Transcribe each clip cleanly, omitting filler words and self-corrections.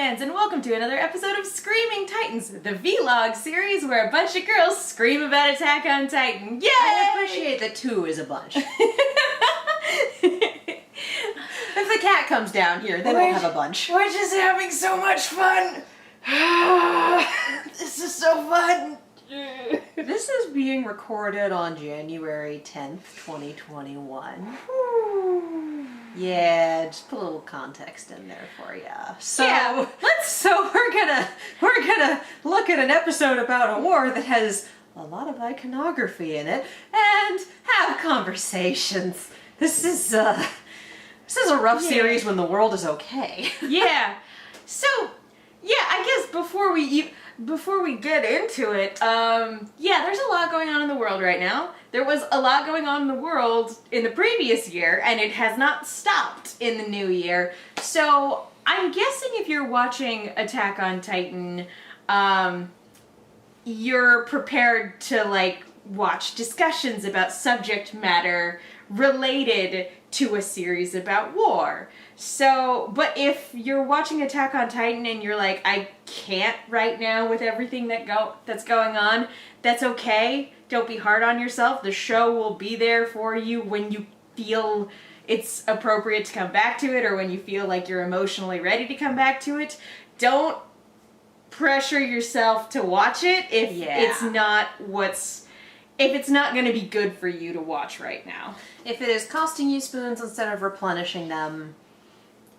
fans, and welcome to another episode of Screaming Titans, the vlog series where a bunch of girls scream about Attack on Titan. Yay! I appreciate that two is a bunch. If the cat comes down here, then we'll have a bunch. We're just having so much fun. This is so fun. This is being recorded on January 10th, 2021. Yeah, just put a little context in there for you. So we're gonna look at an episode about a war that has a lot of iconography in it and have conversations. This is a rough series when the world is okay. Yeah. So, I guess before we get into it, there's a lot going on in the world right now. There was a lot going on in the world in the previous year, and it has not stopped in the new year. So, I'm guessing if you're watching Attack on Titan, you're prepared to, watch discussions about subject matter related to a series about war. So, but if you're watching Attack on Titan and you're like, I can't right now with everything that's going on, that's okay. Don't be hard on yourself. The show will be there for you when you feel it's appropriate to come back to it or when you feel like you're emotionally ready to come back to it. Don't pressure yourself to watch it if it's not going to be good for you to watch right now. If it is costing you spoons instead of replenishing them,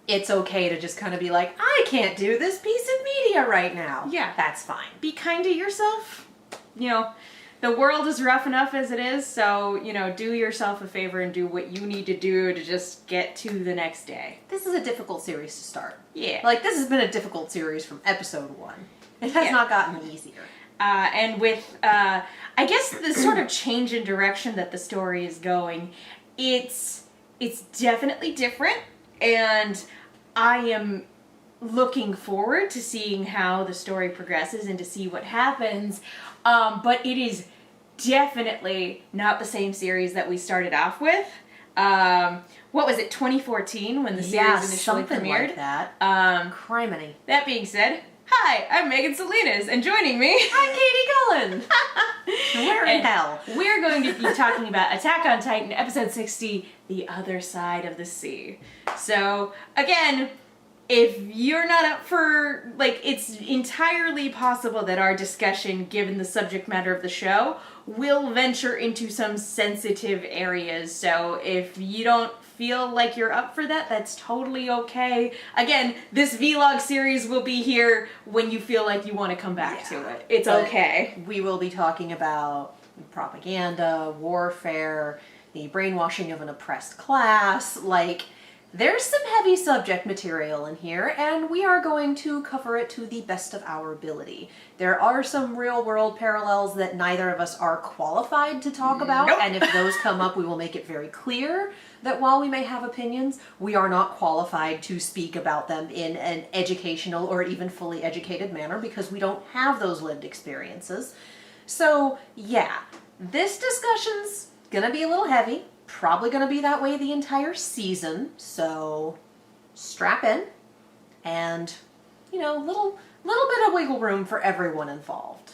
it's okay to just kind of be like, I can't do this piece of media right now. Yeah. That's fine. Be kind to yourself. The world is rough enough as it is, so, do yourself a favor and do what you need to do to just get to the next day. This is a difficult series to start. Yeah. This has been a difficult series from episode 1. It has not gotten easier. And with, I guess the sort of change in direction that the story is going, it's definitely different, and I am looking forward to seeing how the story progresses and to see what happens, but it is definitely not the same series that we started off with. What was it, 2014 when the series initially premiered? Something like that. Criminy. That being said, hi, I'm Megan Salinas, and joining me... I'm Katie Cullen! We're in hell. We're going to be talking about Attack on Titan, episode 60, The Other Side of the Sea. So, again, if you're not up for... it's entirely possible that our discussion, given the subject matter of the show, will venture into some sensitive areas. So, if you don't feel like you're up for that, that's totally okay. Again, this vlog series will be here when you feel like you want to come back to it. It's okay. We will be talking about propaganda, warfare, the brainwashing of an oppressed class. There's some heavy subject material in here, and we are going to cover it to the best of our ability. There are some real-world parallels that neither of us are qualified to talk about, and if those come up, we will make it very clear that while we may have opinions, we are not qualified to speak about them in an educational or even fully educated manner because we don't have those lived experiences. So, this discussion's gonna be a little heavy. Probably going to be that way the entire season, so strap in, and, little bit of wiggle room for everyone involved.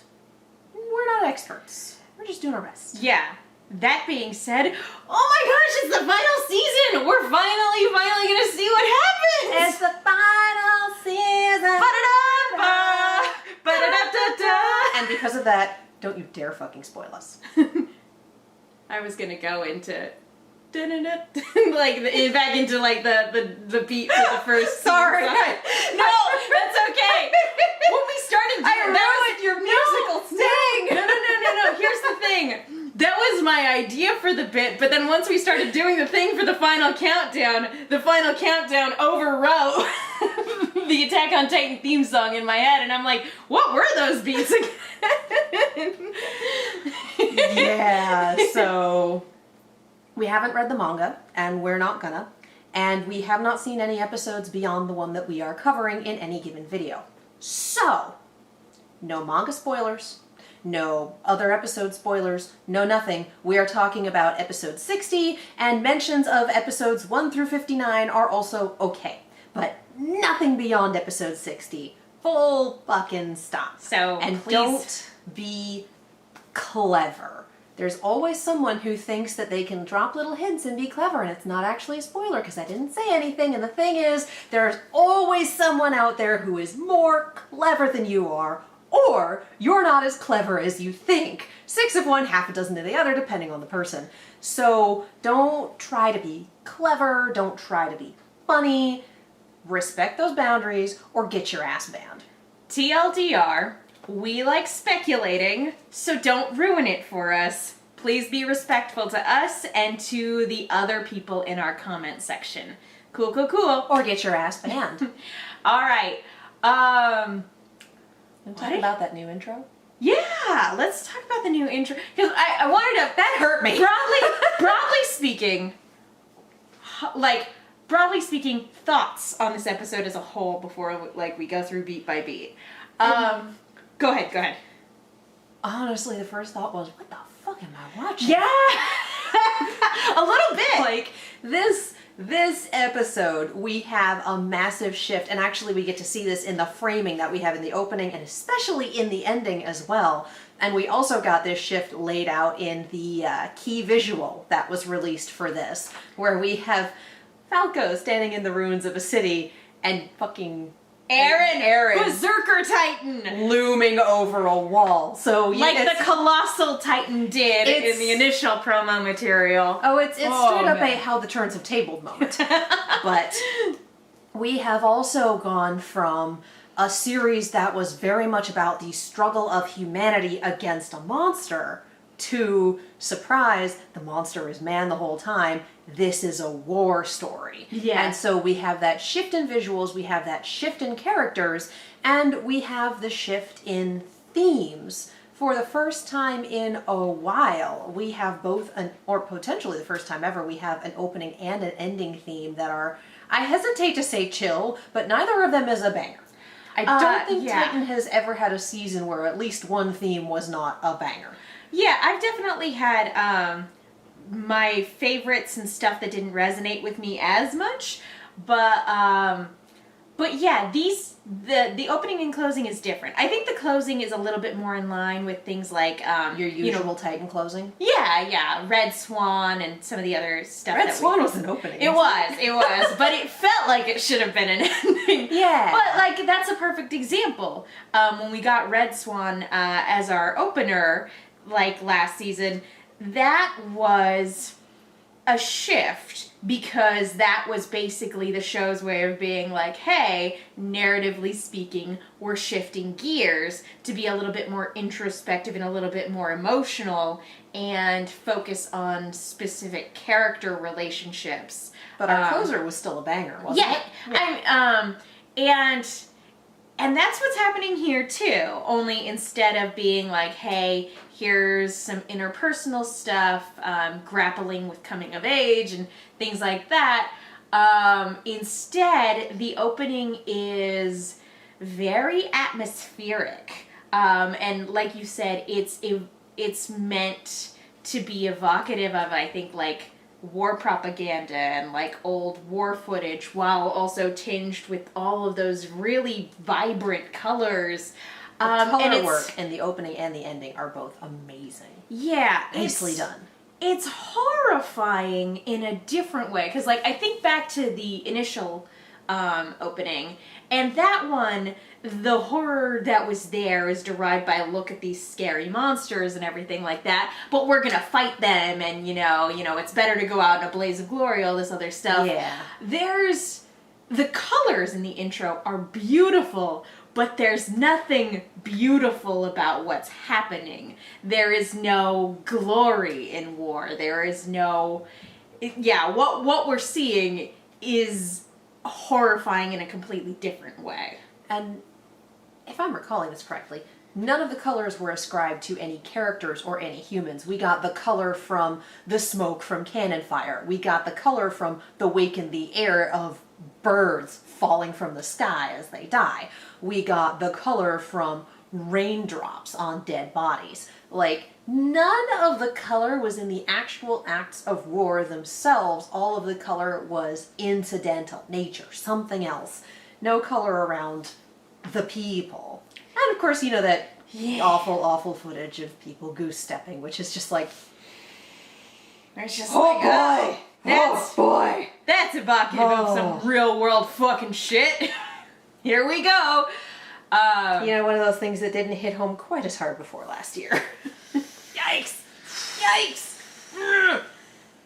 We're not experts. We're just doing our best. Yeah. That being said, oh my gosh, it's the final season! We're finally gonna see what happens! It's the final season! Ba-da-da-ba! Ba-da-da-da-da! And because of that, don't you dare fucking spoil us. I was gonna go into back into the beat for the first Sorry. No, that's okay. When we started doing your musical sting. No. Here's the thing. That was my idea for the bit, but then once we started doing the thing for the final countdown overwrote the Attack on Titan theme song in my head, and I'm like, what were those beats again? Yeah, so we haven't read the manga, and we're not gonna, and we have not seen any episodes beyond the one that we are covering in any given video. So, no manga spoilers, no other episode spoilers, no nothing. We are talking about episode 60, and mentions of episodes 1 through 59 are also okay. But nothing beyond episode 60. Full fucking stop. So and please don't be clever. There's always someone who thinks that they can drop little hints and be clever, and it's not actually a spoiler because I didn't say anything. And the thing is, there's always someone out there who is more clever than you are, or you're not as clever as you think. 6 of one, half a dozen of the other, depending on the person. So don't try to be clever, don't try to be funny, respect those boundaries, or get your ass banned. TLDR, we like speculating, so don't ruin it for us. Please be respectful to us and to the other people in our comment section. Cool, cool, cool. Or get your ass banned. All right. Want to talk about that new intro? Yeah, let's talk about the new intro because I wanted to. That hurt me. Broadly speaking, thoughts on this episode as a whole before we go through beat by beat. Go ahead. Honestly, the first thought was, what the fuck am I watching? Yeah, a little bit. Like this episode, we have a massive shift, and actually we get to see this in the framing that we have in the opening, and especially in the ending as well. And we also got this shift laid out in the key visual that was released for this, where we have Falco standing in the ruins of a city and fucking Aaron Berserker Titan, looming over a wall. So like the Colossal Titan did in the initial promo material. Oh, it's straight up man. a how the turns have tabled moment. But we have also gone from a series that was very much about the struggle of humanity against a monster to, surprise, the monster is man the whole time. This is a war story. Yeah. And so we have that shift in visuals, we have that shift in characters, and we have the shift in themes. For the first time in a while, we have both or potentially the first time ever, we have an opening and an ending theme that are, I hesitate to say chill, but neither of them is a banger. I don't think Titan has ever had a season where at least one theme was not a banger. Yeah, I've definitely had my favorites and stuff that didn't resonate with me as much, but yeah, the opening and closing is different. I think the closing is a little bit more in line with things like your usual Titan closing. Yeah, Red Swan and some of the other stuff. Red Swan was an opening. It was, but it felt like it should have been an ending. Yeah, but that's a perfect example. When we got Red Swan as our opener, last season, that was a shift because that was basically the show's way of being like, hey, narratively speaking, we're shifting gears to be a little bit more introspective and a little bit more emotional and focus on specific character relationships. But our closer was still a banger, wasn't it? Yeah. And that's what's happening here too, only instead of being like, hey, here's some interpersonal stuff, grappling with coming of age and things like that. Instead, the opening is very atmospheric. And like you said, it's meant to be evocative of, I think, war propaganda and old war footage, while also tinged with all of those really vibrant colors. The color work in the opening and the ending are both amazing. Yeah. Nicely done. It's horrifying in a different way, because I think back to the initial opening, and that one, the horror that was there is derived by look at these scary monsters and everything like that, but we're gonna fight them, and it's better to go out in a blaze of glory, all this other stuff. Yeah. The colors in the intro are beautiful, but there's nothing beautiful about what's happening. There is no glory in war. There is no... what we're seeing is horrifying in a completely different way. And if I'm recalling this correctly, none of the colors were ascribed to any characters or any humans. We got the color from the smoke from cannon fire. We got the color from the wake in the air of birds falling from the sky as they die. We got the color from raindrops on dead bodies. None of the color was in the actual acts of war themselves. All of the color was incidental, nature, something else. no color around the people. And of course, you know that Yeah. awful footage of people goose stepping, which is just like, It's just oh like, boy, that's, boy. that's evocative of Oh. some real world fucking shit. Here we go. You know, one of those things that didn't hit home quite as hard before last year. Yikes. Yikes.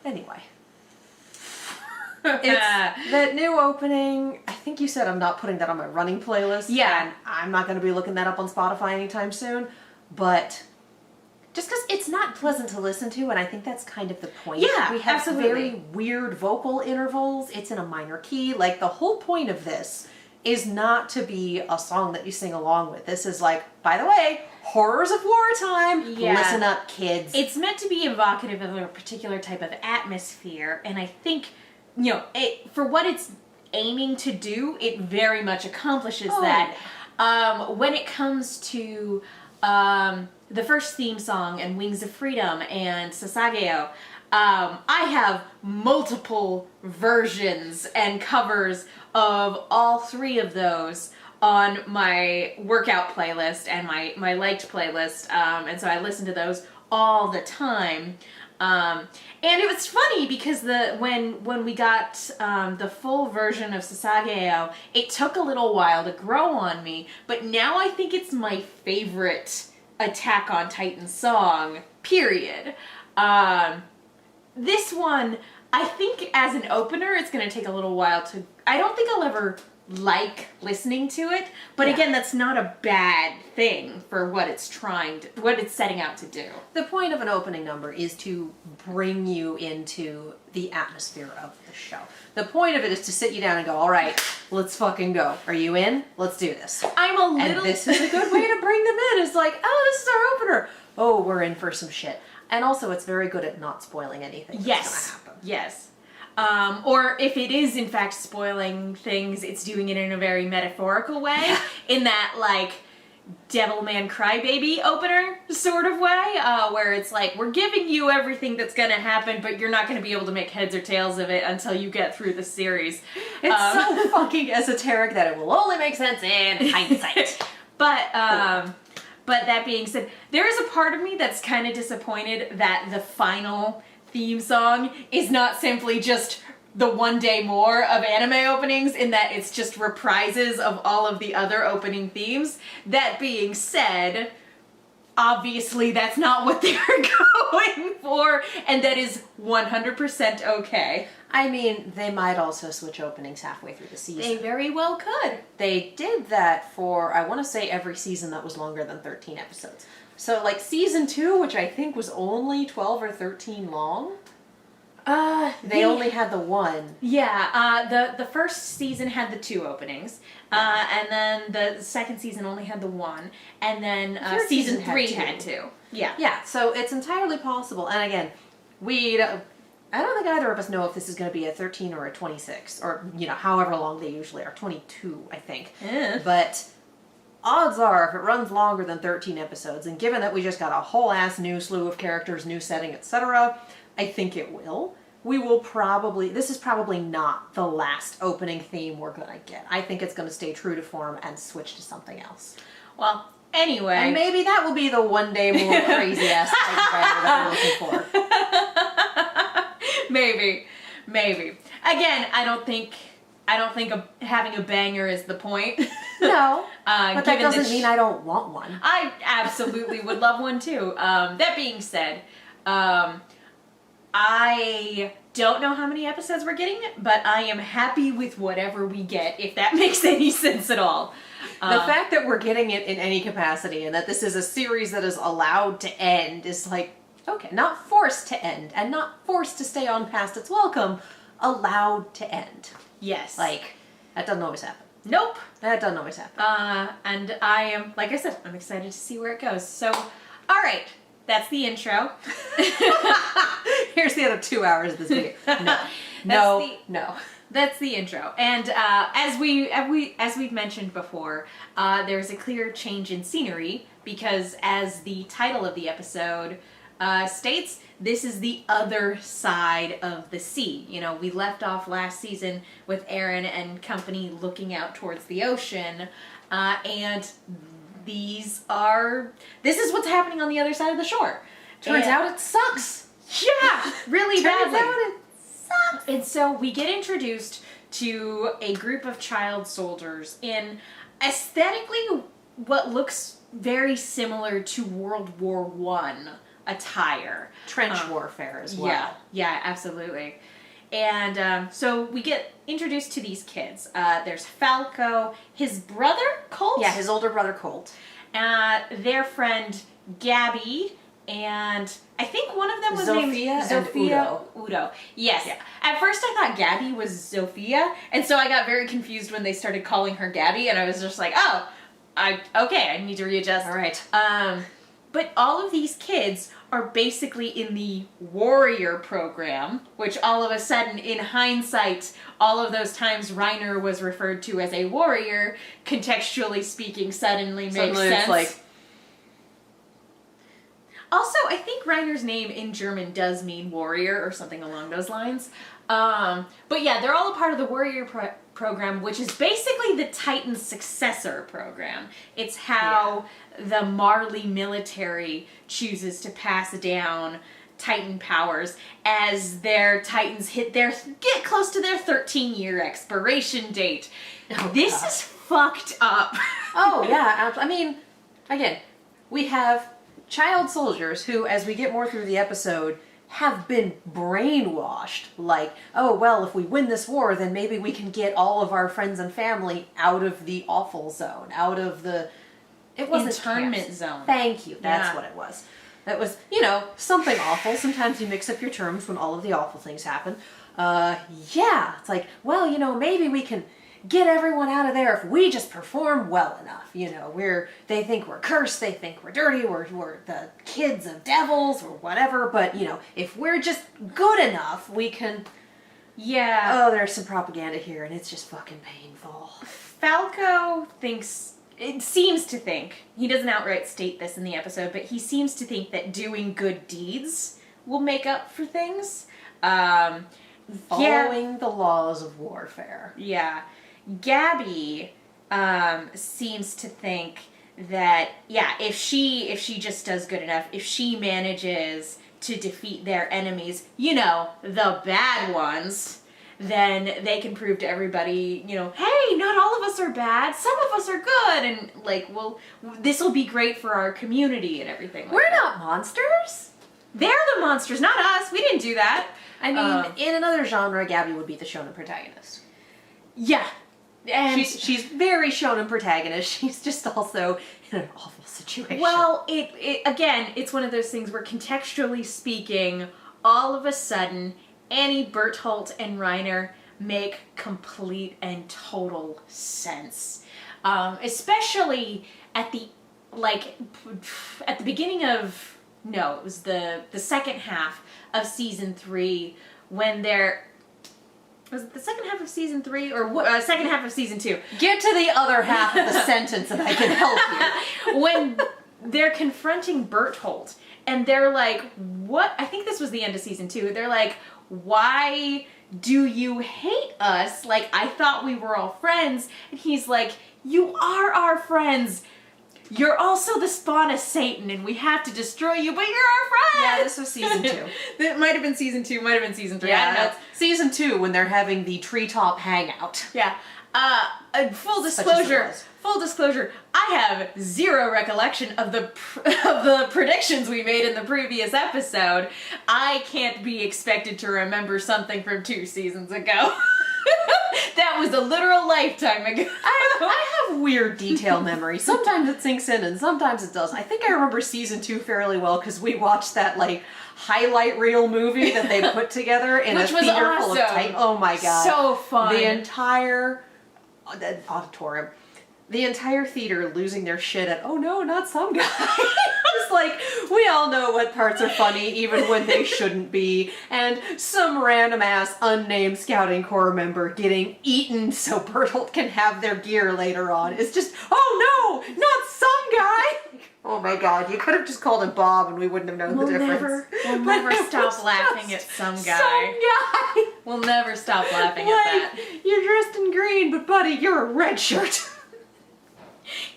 Anyway. It's that new opening. I think you said I'm not putting that on my running playlist. Yeah. And I'm not going to be looking that up on Spotify anytime soon. But just because it's not pleasant to listen to, and I think that's kind of the point. Yeah, we have absolutely. very weird vocal intervals. It's in a minor key. Like, the whole point of this is not to be a song that you sing along with. This is like, by the way, horrors of wartime. Yeah. Listen up, kids. It's meant to be evocative of a particular type of atmosphere, and I think, you know, for what it's aiming to do, it very much accomplishes Oh, that. When it comes to the first theme song and Wings of Freedom and Sasageo, I have multiple versions and covers of all three of those on my workout playlist and my liked playlist, and so I listen to those all the time. And it was funny because when we got the full version of Sasageo, it took a little while to grow on me, but now I think it's my favorite Attack on Titan song, period. This one, I think as an opener, it's going to take a little while to... I don't think I'll ever like listening to it, but Yeah. again, that's not a bad thing for what it's what it's setting out to do. The point of an opening number is to bring you into the atmosphere of the show. The point of it is to sit you down and go, all right, let's fucking go. Are you in? Let's do this. I'm a little... And this is a good way to bring them in. It's like, oh, this is our opener. Oh, we're in for some shit. And also, it's very good at not spoiling anything that's Yes. going to happen. Yes. Or if it is in fact spoiling things, it's doing it in a very metaphorical way, in that like Devilman Crybaby opener sort of way, where it's like, we're giving you everything that's gonna happen, but you're not gonna be able to make heads or tails of it until you get through the series. It's so fucking esoteric that it will only make sense in hindsight. But that being said, there is a part of me that's kind of disappointed that the final theme song is not simply just the One Day More of anime openings, in that it's just reprises of all of the other opening themes. That being said, obviously that's not what they're going for, and that is 100% okay. I mean, they might also switch openings halfway through the season. They very well could. They did that for, I want to say, every season that was longer than 13 episodes. So, like, season 2, which I think was only 12 or 13 long, they only had the one. Yeah, the first season had the 2 openings, and then the second season only had the 1, and then third season season had 3 two. had 2. Yeah. Yeah, so it's entirely possible. And again, I don't think either of us know if this is going to be a 13 or a 26, or, you know, however long they usually are. 22, I think. Eh. But odds are, if it runs longer than 13 episodes, and given that we just got a whole ass new slew of characters, new setting, etc., I think it will. We will probably, this is probably not the last opening theme we're going to get. I think it's going to stay true to form and switch to something else. Well, anyway. And maybe that will be the one day more crazy ass that we're looking for. Maybe. Again, I don't think having a banger is the point. No, but that given doesn't mean I don't want one. I absolutely would love one too. That being said, I don't know how many episodes we're getting, but I am happy with whatever we get, if that makes any sense at all. The fact that we're getting it in any capacity and that this is a series that is allowed to end is like, okay, not forced to end and not forced to stay on past its welcome, allowed to end. Yes. Like, that doesn't always happen. Nope. That doesn't always happen. And I am, like I said, I'm excited to see where it goes. So, all right. That's the intro. Here's the other 2 hours of this video. No. That's the intro. And as we've mentioned before, there's a clear change in scenery because, as the title of the episode states, this is the other side of the sea. You know, we left off last season with Aaron and company looking out towards the ocean, and this is what's happening on the other side of the shore. Turns out it sucks. Yeah, really Turns badly. out it sucks. And so we get introduced to a group of child soldiers in aesthetically what looks very similar to World War One attire. Trench warfare as well. Yeah, absolutely. And so we get introduced to these kids. There's Falco, his brother, Colt. Yeah, his older brother Colt. Their friend, Gabby, and I think one of them was named Zofia and Udo. Yes. Yeah. At first I thought Gabby was Zofia, and so I got very confused when they started calling her Gabby, and I was just like, oh, I need to readjust. All right. But all of these kids are basically in the warrior program, which all of a sudden, in hindsight, all of those times Reiner was referred to as a warrior, contextually speaking, suddenly makes sense. It's like, also, I think Reiner's name in German does mean warrior or something along those lines. But yeah, they're all a part of the warrior program, which is basically the Titan's successor program. It's how the Marley military chooses to pass down Titan powers as their Titans get close to their 13-year expiration date. This is fucked up. oh yeah, I mean, again, we have child soldiers who, as we get more through the episode, have been brainwashed. Like, oh, well, if we win this war, then maybe we can get all of our friends and family out of the awful zone, out of the... It wasn't internment camps. zone. Thank you. That's Yeah. what it was. That was, something awful. Sometimes you mix up your terms when all of the awful things happen. Yeah. It's like, well, maybe we can get everyone out of there if we just perform well enough. They think we're cursed, they think we're dirty, we're the kids of devils or whatever, but if we're just good enough, we can... Yeah. Oh, there's some propaganda here and it's just fucking painful. Falco seems to think, he doesn't outright state this in the episode, but he seems to think that doing good deeds will make up for things. Following the laws of warfare. Yeah. Gabby seems to think that, if she just does good enough, if she manages to defeat their enemies, the bad ones, then they can prove to everybody, hey, not all of us are bad, some of us are good, and this will be great for our community and everything. We're not monsters. They're the monsters, not us. We didn't do that. I mean, in another genre, Gabby would be the shonen protagonist. Yeah. And she's very shonen protagonist. She's just also in an awful situation. Well, it's one of those things where contextually speaking, all of a sudden, Annie, Bertholdt, and Reiner make complete and total sense. Especially at the beginning of, it was the second half of season 3 when was it the second half of season 3 or what? Second half of season 2. Get to the other half of the sentence and I can help you. When they're confronting Bertholdt and they're like, what? I think this was the end of season 2. They're like, why do you hate us? Like, I thought we were all friends. And he's like, you are our friends. You're also the spawn of Satan and we have to destroy you, but you're our friends! Yeah, this was season 2. That might have been season 2, might have been season 3. I Yeah, don't know. that's season 2 when they're having the treetop hangout. Yeah. Full Such as it disclosure, I have zero recollection of the predictions we made in the previous episode. I can't be expected to remember something from 2 seasons ago. That was a literal lifetime ago. I have weird detail memory. Sometimes it sinks in and sometimes it doesn't. I think I remember season 2 fairly well because we watched that highlight reel movie that they put together in Which a was theater full of awesome. Titan. Oh my god. So fun. The entire auditorium, the entire theater losing their shit at, oh no, not some guy. Just we all know what parts are funny even when they shouldn't be, and some random ass unnamed scouting corps member getting eaten so Bertholdt can have their gear later on. It's just, oh no, not some guy. Oh my god, you could have just called him Bob and we wouldn't have known the difference. We'll never stop laughing at some guy. Some guy! We'll never stop laughing at Like, that. you're dressed in green, but buddy, you're a red shirt.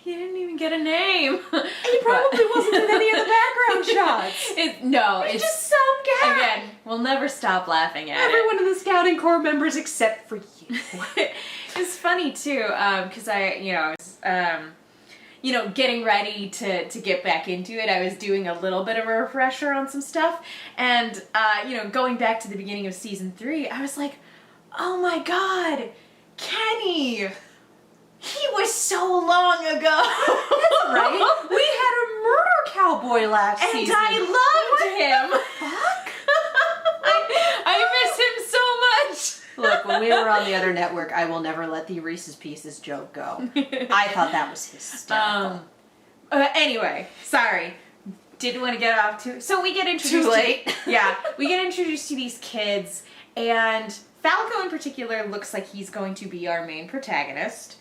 He didn't even get a name. He probably wasn't in any of the background shots. It's Just some guy. again, we'll never stop laughing at Everyone in the Scouting Corps members except for you. it. It's funny too, because I was, getting ready to get back into it. I was doing a little bit of a refresher on some stuff, and going back to the beginning of season 3, I was like, oh my god, Kenny! He was so long ago! Right? We had a murder cowboy last And season. I loved him! Fuck? I miss him so much! Look, when we were on the other network, I will never let the Reese's Pieces joke go. I thought that was hysterical. Anyway, sorry. Didn't want to get off so we get introduced Too late. We get introduced to these kids, and Falco in particular looks like he's going to be our main protagonist.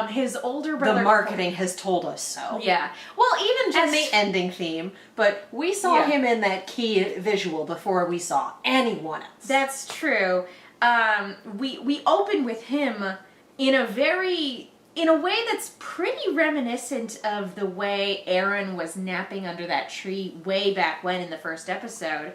His older brother... The marketing has told us so. Yeah. Well, even just... And the ending theme, but we saw Yeah. him in that key visual before we saw anyone else. That's true. We open with him in a way that's pretty reminiscent of the way Aaron was napping under that tree way back when in the first episode.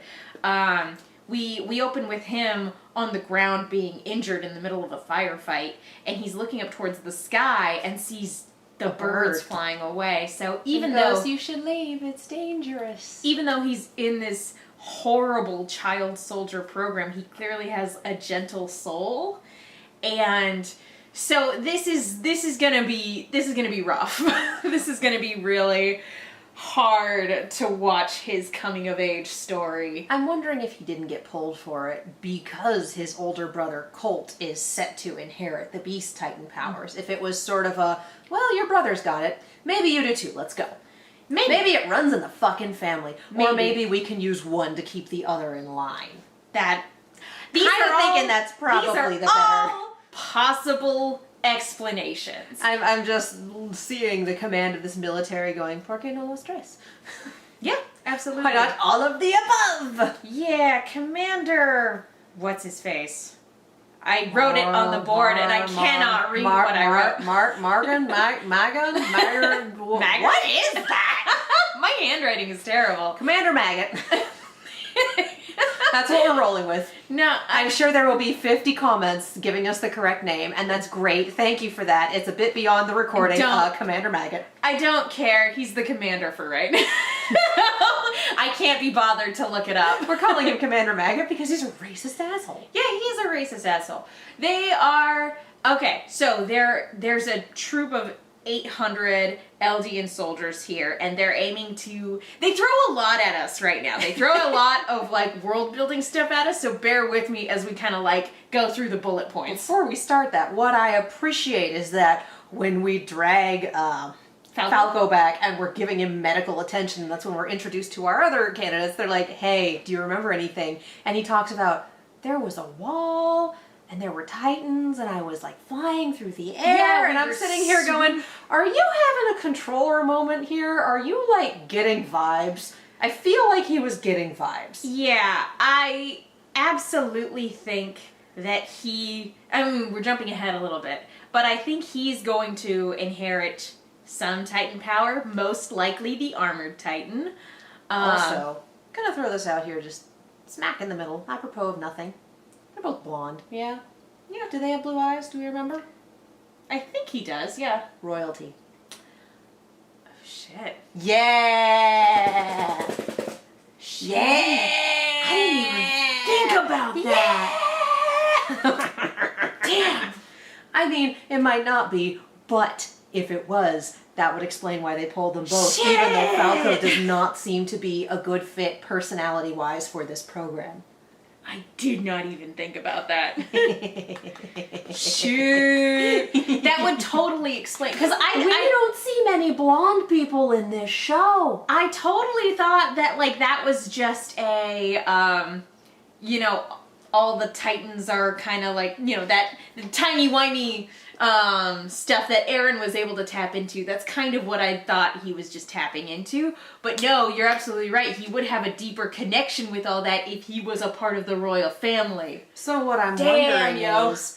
We open with him on the ground being injured in the middle of a firefight, and he's looking up towards the sky and sees the birds bird. flying away. So He even goes, though you should leave, it's dangerous. even though he's in this horrible child soldier program, he clearly has a gentle soul. And so this is gonna be rough. This is gonna be really hard to watch his coming of age story. I'm wondering if he didn't get pulled for it because his older brother Colt is set to inherit the Beast Titan powers. If it was sort of a, well, your brother's got it, maybe you do too, let's go. Maybe it runs in the fucking family. Or maybe we can use one to keep the other in line. These I'm are thinking all- that's probably these the are better. all possible explanations. I'm just seeing the command of this military going, ¿Por qué no los tres? Yeah, absolutely. Why not all of the above? Yeah, Commander. What's his face? I wrote it on the board and I cannot read what I wrote. Magan? What is that? My handwriting is terrible. Commander Maggot. That's what we're rolling with. No, I'm sure there will be 50 comments giving us the correct name, and that's great. Thank you for that. It's a bit beyond the recording. Commander Maggot. I don't care. He's the commander for right now. I can't be bothered to look it up. We're calling him Commander Maggot because he's a racist asshole. Yeah, he is a racist asshole. They are... Okay, so there's a troop of 800 Eldian soldiers here, and they're aiming to... They throw a lot at us right now. They throw a lot of, world-building stuff at us, so bear with me as we kind of, go through the bullet points. Before we start that, what I appreciate is that when we drag Falco back and we're giving him medical attention, that's when we're introduced to our other candidates. They're like, hey, do you remember anything? And he talks about, there was a wall... and there were titans, and I was flying through the air, Yeah, and I'm you're sitting here going, are you having a controller moment here? Are you getting vibes? I feel like he was getting vibes. Yeah, I absolutely think that we're jumping ahead a little bit, but I think he's going to inherit some Titan power, most likely the Armored Titan. Also, gonna throw this out here, just smack in the middle, apropos of nothing. They're both blonde. Yeah? Yeah. Do they have blue eyes? Do we remember? I think he does, yeah. Royalty. Oh, shit. Yeah! Shit. Yeah! I didn't even think about that. Damn. I mean, it might not be, but if it was, that would explain why they pulled them both, Shit! even though Falco does not seem to be a good fit personality-wise for this program. I did not even think about that. Shoot. That would totally explain, because We don't see many blonde people in this show. I totally thought that that was just a all the Titans are kind of like, you know, that timey-wimey stuff that Eren was able to tap into. That's kind of what I thought he was just tapping into. But no, you're absolutely right. He would have a deeper connection with all that if he was a part of the royal family. So what I'm wondering is,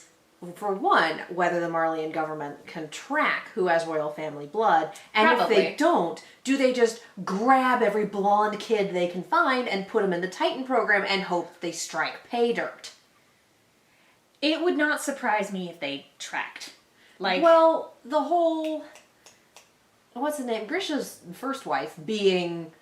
for one, whether the Marleyan government can track who has royal family blood, and Probably. if they don't, do they just grab every blonde kid they can find and put them in the Titan program and hope they strike pay dirt? It would not surprise me if they tracked. Like, Well, the whole, what's the name? Grisha's first wife being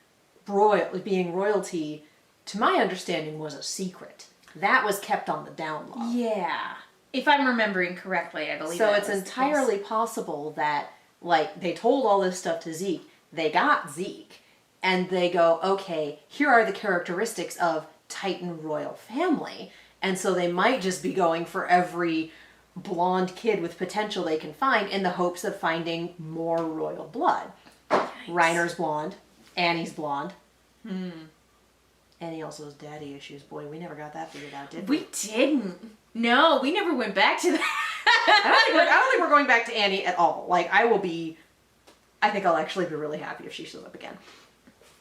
royalty, to my understanding, was a secret. That was kept on the down low. yeah. If I'm remembering correctly, I believe So that it's was the entirely possible that, like, they told all this stuff to Zeke. They got Zeke, and they go, okay, here are the characteristics of Titan royal family. And so they might just be going for every blonde kid with potential they can find in the hopes of finding more royal blood. Reiner's blonde. Annie's blonde. Annie also has daddy issues. Boy, we never got that figured out, did we? We didn't. No, we never went back to that. I don't think we're going back to Annie at all. Like, I think I'll actually be really happy if she shows up again.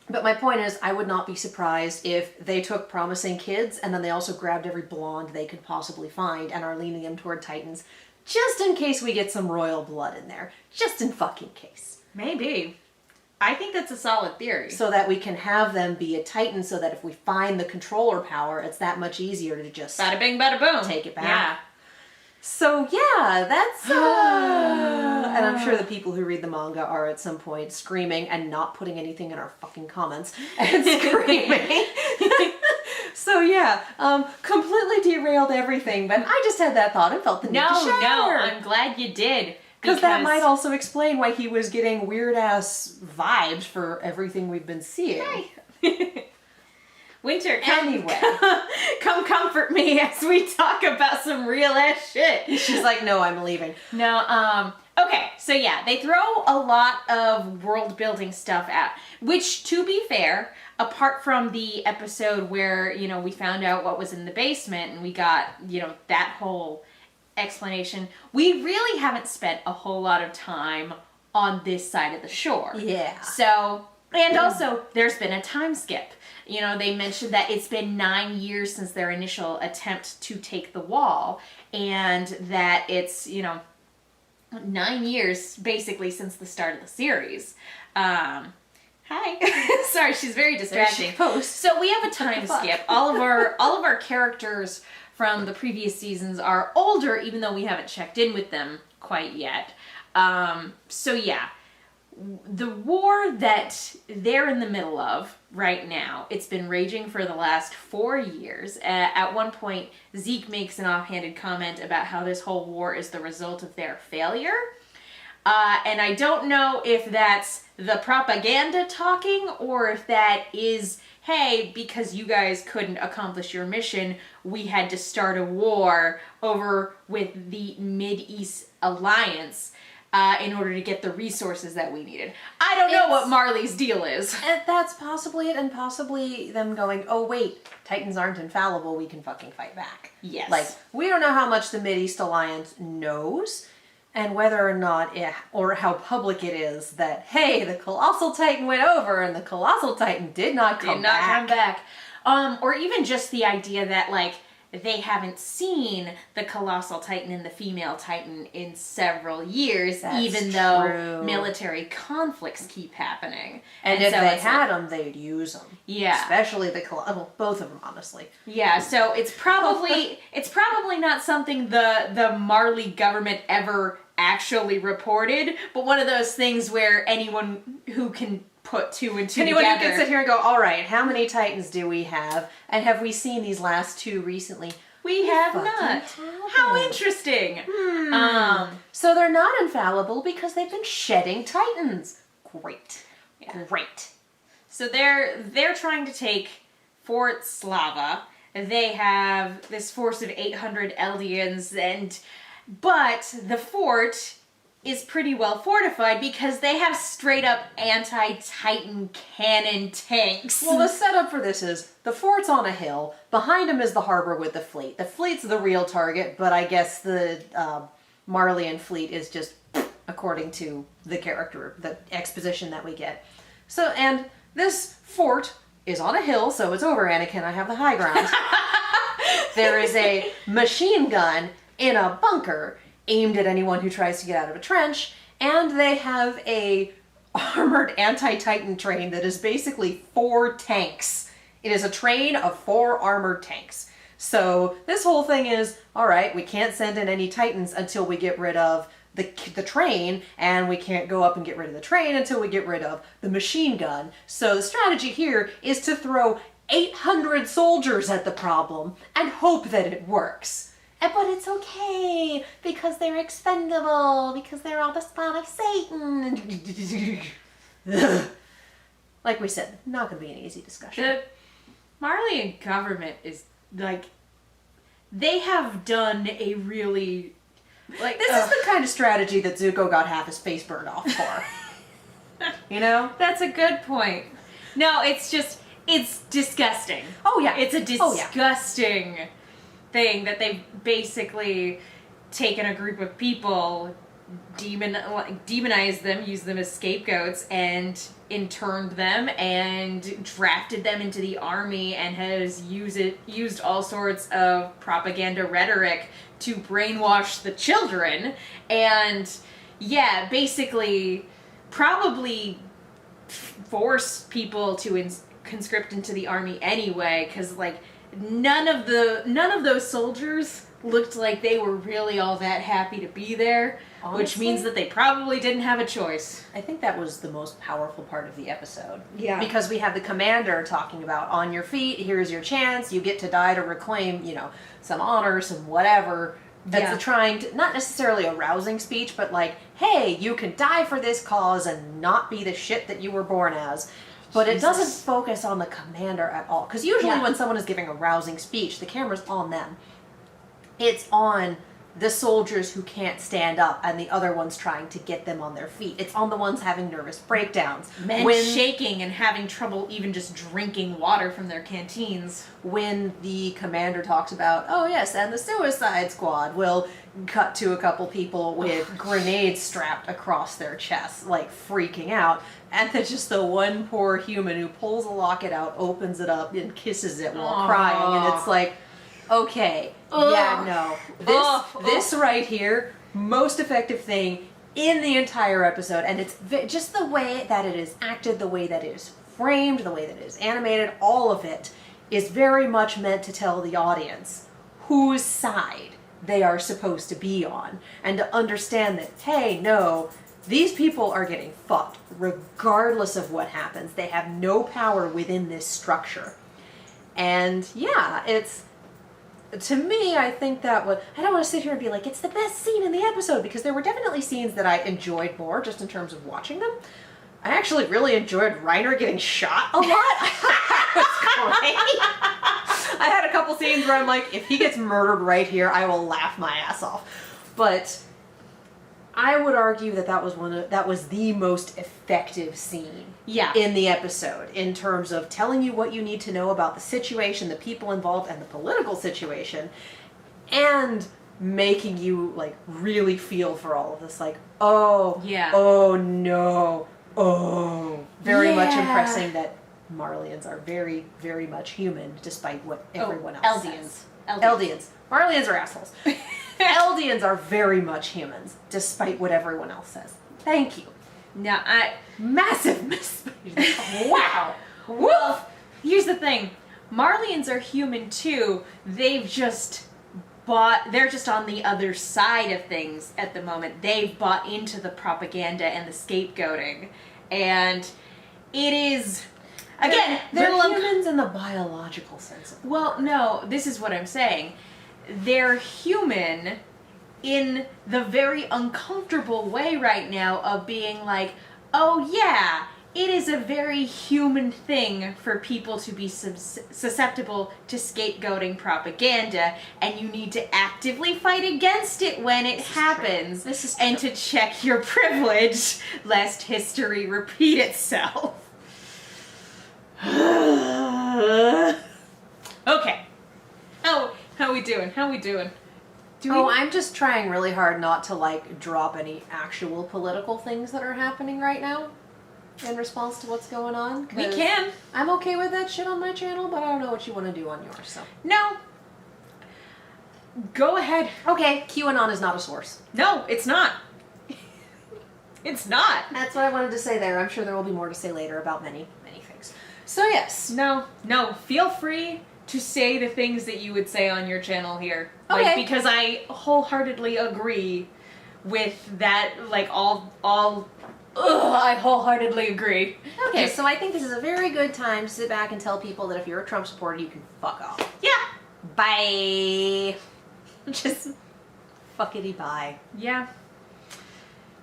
But my point is, I would not be surprised if they took promising kids and then they also grabbed every blonde they could possibly find and are leaning them toward Titans, just in case we get some royal blood in there. Just in fucking case. Maybe. I think that's a solid theory. So that we can have them be a Titan so that if we find the controller power, it's that much easier to just Bada bing, bada boom. take it back. Yeah. So yeah, that's and I'm sure the people who read the manga are at some point screaming and not putting anything in our fucking comments and screaming. So yeah, completely derailed everything, but I just had that thought and felt the need to share. No, I'm glad you did. Because that might also explain why he was getting weird ass vibes for everything we've been seeing. Winter, come, Anyway. come comfort me as we talk about some real ass shit. She's like, no, I'm leaving. No, okay, so yeah, they throw a lot of world building stuff out, which, to be fair, apart from the episode where, you know, we found out what was in the basement and we got, you know, that whole explanation, we really haven't spent a whole lot of time on this side of the shore. Yeah. So, and also, there's been a time skip. You know, they mentioned that it's been 9 years since their initial attempt to take the wall, and that it's, you know, 9 years basically since the start of the series. Hi. Sorry, she's very distracting. So we have a time skip. All of our characters from the previous seasons are older, even though we haven't checked in with them quite yet. So yeah, the war that they're in the middle of right now, it's been raging for the last 4 years. At one point, Zeke makes an offhanded comment about how this whole war is the result of their failure. And I don't know if that's the propaganda talking or if that is, hey, because you guys couldn't accomplish your mission, we had to start a war over with the Mid-East Alliance in order to get the resources that we needed. I don't know what Marley's deal is. And that's possibly it, and possibly them going, oh wait, Titans aren't infallible, we can fucking fight back. Yes. Like, we don't know how much the Mideast Alliance knows, and whether or not or how public it is that, hey, the Colossal Titan went over and the Colossal Titan did not come back. Or even just the idea that, like, they haven't seen the Colossal Titan and the female Titan in several years, That's even though true. military conflicts keep happening. And if so they it's had them, they'd use them. Yeah. Especially the well, both of them, honestly. Yeah, so it's probably not something the Marley government ever actually reported, but one of those things where anyone who can put two and two Anyone together. who can sit here and go, all right, how many Titans do we have? And have we seen these last two recently? We have fucking not. haven't. How interesting. So they're not infallible because they've been shedding Titans. Great. Yeah. Great. So they're trying to take Fort Slava. They have this force of 800 Eldians, but the fort is pretty well fortified because they have straight up anti-Titan cannon tanks. Well, the setup for this is the fort's on a hill. Behind him is the harbor with the fleet. The fleet's the real target, but I guess the Marleyan fleet is just according to the character, the exposition that we get. So, and this fort is on a hill, so it's over, Anakin. I have the high ground. There is a machine gun in a bunker aimed at anyone who tries to get out of a trench, and they have a armored anti-Titan train that is basically 4 tanks. It is a train of 4 armored tanks. So this whole thing is, all right, we can't send in any Titans until we get rid of the train, and we can't go up and get rid of the train until we get rid of the machine gun. So the strategy here is to throw 800 soldiers at the problem and hope that it works. But it's okay, because they're expendable, because they're all the spawn of Satan. Like we said, not going to be an easy discussion. The Marleyan government is, like, they have done a really, like... This is the kind of strategy that Zuko got half his face burned off for. You know? That's a good point. No, it's just, it's disgusting. Oh, yeah. It's a Oh, yeah. disgusting thing that they've basically taken a group of people, demonized them, used them as scapegoats, and interned them and drafted them into the army, and has used all sorts of propaganda rhetoric to brainwash the children, and yeah, basically probably force people to conscript into the army anyway, because like none of those soldiers looked like they were really all that happy to be there. Honestly, which means that they probably didn't have a choice. I think that was the most powerful part of the episode. Yeah. Because we have the commander talking about, on your feet, here's your chance, you get to die to reclaim, you know, some honor, some whatever. That's trying to, not necessarily a rousing speech, but like, hey, you can die for this cause and not be the shit that you were born as. But it doesn't focus on the commander at all. Because usually when someone is giving a rousing speech, the camera's on them. It's on the soldiers who can't stand up and the other ones trying to get them on their feet. It's on the ones having nervous breakdowns. Men shaking and having trouble even just drinking water from their canteens. When the commander talks about, oh yes, and the Suicide Squad will cut to a couple people with grenades strapped across their chests, like freaking out. And then just the one poor human who pulls a locket out, opens it up, and kisses it while crying. And it's like, okay, yeah, no. This right here, most effective thing in the entire episode. And it's just the way that it is acted, the way that it is framed, the way that it is animated, all of it is very much meant to tell the audience whose side they are supposed to be on. And to understand that, hey, no, these people are getting fucked regardless of what happens. They have no power within this structure. And yeah, it's... To me, I think that was... I don't want to sit here and be like, it's the best scene in the episode, because there were definitely scenes that I enjoyed more, just in terms of watching them. I actually really enjoyed Reiner getting shot a lot. That was great. I had a couple scenes where I'm like, if he gets murdered right here, I will laugh my ass off. But I would argue that that was the most effective scene in the episode, in terms of telling you what you need to know about the situation, the people involved, and the political situation, and making you like really feel for all of this. Like, oh no, very much impressing that Marleyans are very, very much human, despite what everyone else says. Eldians. Marleyans are assholes. Eldians are very much humans, despite what everyone else says. Thank you. Now, Massive misspeech. Wow. Well, here's the thing. Marleyans are human too. They're just on the other side of things at the moment. They've bought into the propaganda and the scapegoating. And it is... Again, they're humans in the biological sense of the word. No, this is what I'm saying. They're human in the very uncomfortable way right now of being like, oh yeah, it is a very human thing for people to be susceptible to scapegoating propaganda, and you need to actively fight against it when it happens. This is and true. to check your privilege, lest history repeat itself. Okay. How we doing? How we doing? I'm just trying really hard not to like drop any actual political things that are happening right now in response to what's going on. We 'cause can. I'm okay with that shit on my channel, but I don't know what you want to do on yours, so. No. Go ahead. Okay, QAnon is not a source. No, it's not. It's not. That's what I wanted to say there. I'm sure there will be more to say later about many, many things. So yes. No. Feel free to say the things that you would say on your channel here. Okay. Like, because I wholeheartedly agree with that, like, I wholeheartedly agree. Okay, so I think this is a very good time to sit back and tell people that if you're a Trump supporter, you can fuck off. Yeah. Bye. Just, Fuckity bye. yeah.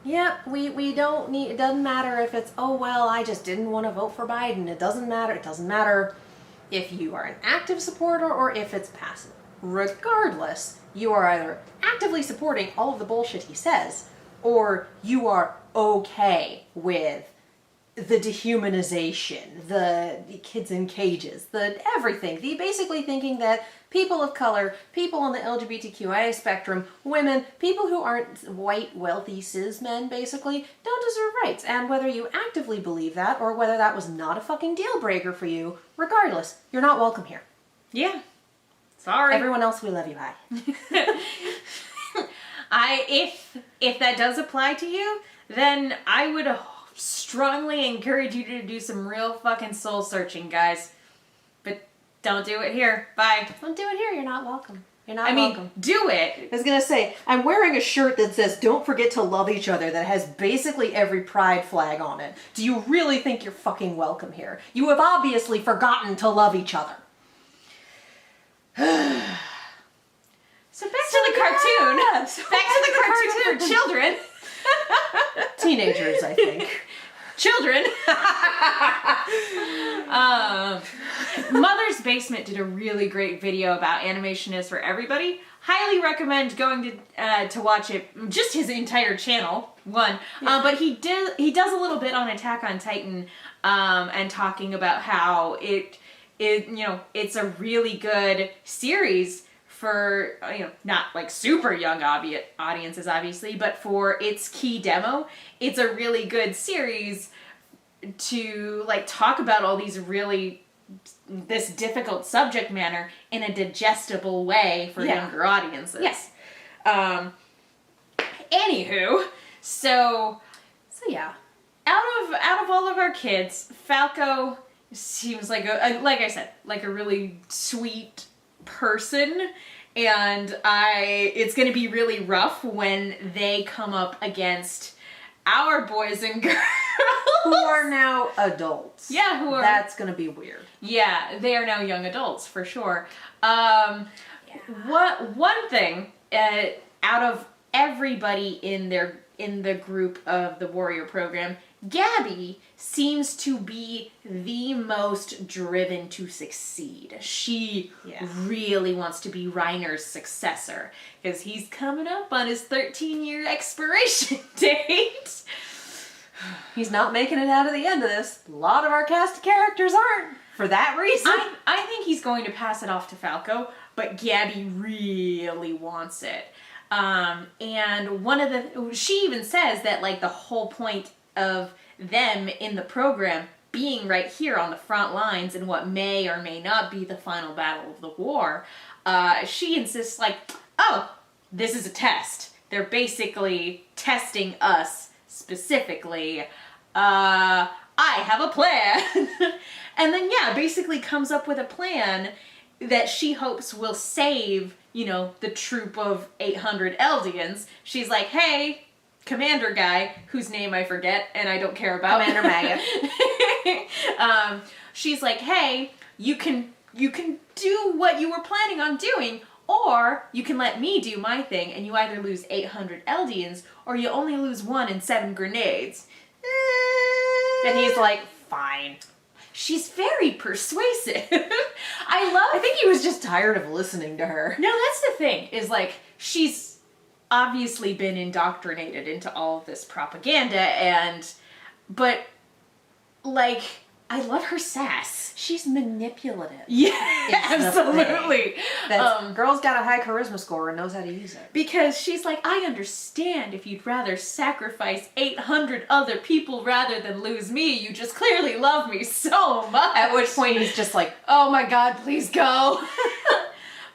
Yep, we don't need, it doesn't matter if it's, oh well, I just didn't want to vote for Biden. It doesn't matter if you are an active supporter or if it's passive. Regardless, you are either actively supporting all of the bullshit he says, or you are okay with the dehumanization, the kids in cages, the everything. The basically thinking that people of color, people on the LGBTQIA spectrum, women, people who aren't white, wealthy, cis men, basically, don't deserve rights. And whether you actively believe that, or whether that was not a fucking deal breaker for you, regardless, you're not welcome here. Yeah. Sorry. Everyone else, we love you. Bye. If that does apply to you, then I would strongly encourage you to do some real fucking soul searching, guys. But don't do it here. Bye. Don't do it here. You're not welcome. You're not welcome. Do it. I was gonna say, I'm wearing a shirt that says, "Don't forget to love each other," that has basically every pride flag on it. Do you really think you're fucking welcome here? You have obviously forgotten to love each other. So back to the cartoon. Back to the cartoon for children. Teenagers, I think. Children. Mother's Basement did a really great video about Animation is for Everybody. Highly recommend going to watch it. Just his entire channel, one. But he does a little bit on Attack on Titan, and talking about how it's a really good series for, not like super young audiences, obviously, but for its key demo, it's a really good series to like talk about all these this difficult subject matter in a digestible way for younger audiences. Yes. Anywho, so yeah. out of all of our kids, Falco seems like like I said, like a really sweet person, and it's going to be really rough when they come up against our boys and girls Who are now adults. Yeah, who are. That's going to be weird. Yeah, they are now young adults for sure. One thing out of everybody in the group of the Warrior program, Gabby seems to be the most driven to succeed. She really wants to be Reiner's successor because he's coming up on his 13-year expiration date. He's not making it out of the end of this. A lot of our cast of characters aren't. For that reason. I think he's going to pass it off to Falco, but Gabby really wants it. And she even says that like the whole point of them in the program being right here on the front lines in what may or may not be the final battle of the war, she insists like, oh, this is a test. They're basically testing us specifically. I have a plan. And then basically comes up with a plan that she hopes will save, the troop of 800 Eldians. She's like, hey, commander guy, whose name I forget and I don't care about. Commander Maggot. She's like, hey, you can do what you were planning on doing, or you can let me do my thing and you either lose 800 Eldians or you only lose 1 and 7 grenades. And he's like, fine. She's very persuasive. I think he was just tired of listening to her. No, that's the thing, is like, she's obviously been indoctrinated into all of this propaganda, but, like, I love her sass. She's manipulative. Yeah, Is the absolutely. Girl's got a high charisma score and knows how to use it. Because she's like, I understand if you'd rather sacrifice 800 other people rather than lose me. You just clearly love me so much. At which point he's just like, oh my god, please go.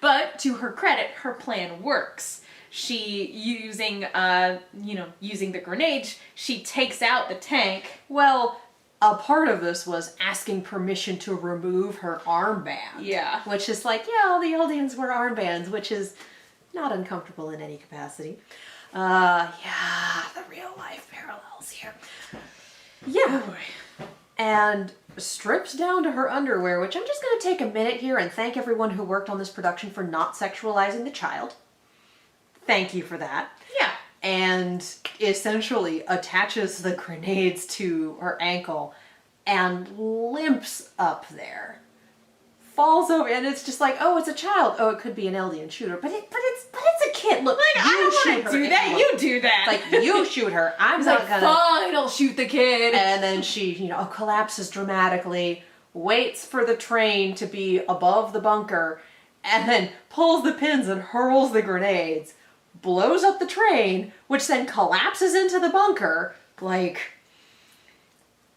But to her credit, her plan works. She, using the grenades, she takes out the tank. well, a part of this was asking permission to remove her armband. Yeah. Which is like, yeah, all the Eldians wear armbands, which is not uncomfortable in any capacity. Yeah, the real life parallels here. Yeah. And stripped down to her underwear, which I'm just going to take a minute here and thank everyone who worked on this production for not sexualizing the child. Thank you for that. Yeah. And essentially attaches the grenades to her ankle and limps up there. Falls over, and it's just like, oh, it's a child. Oh, it could be an Eldian shooter, but it's a kid. Look, Like, I don't want to do that. You do that. Like, you shoot her. I'm He's not like, gonna. fine, I'll shoot the kid. And then she, collapses dramatically, waits for the train to be above the bunker, and then pulls the pins and hurls the grenades, blows up the train, which then collapses into the bunker. Like,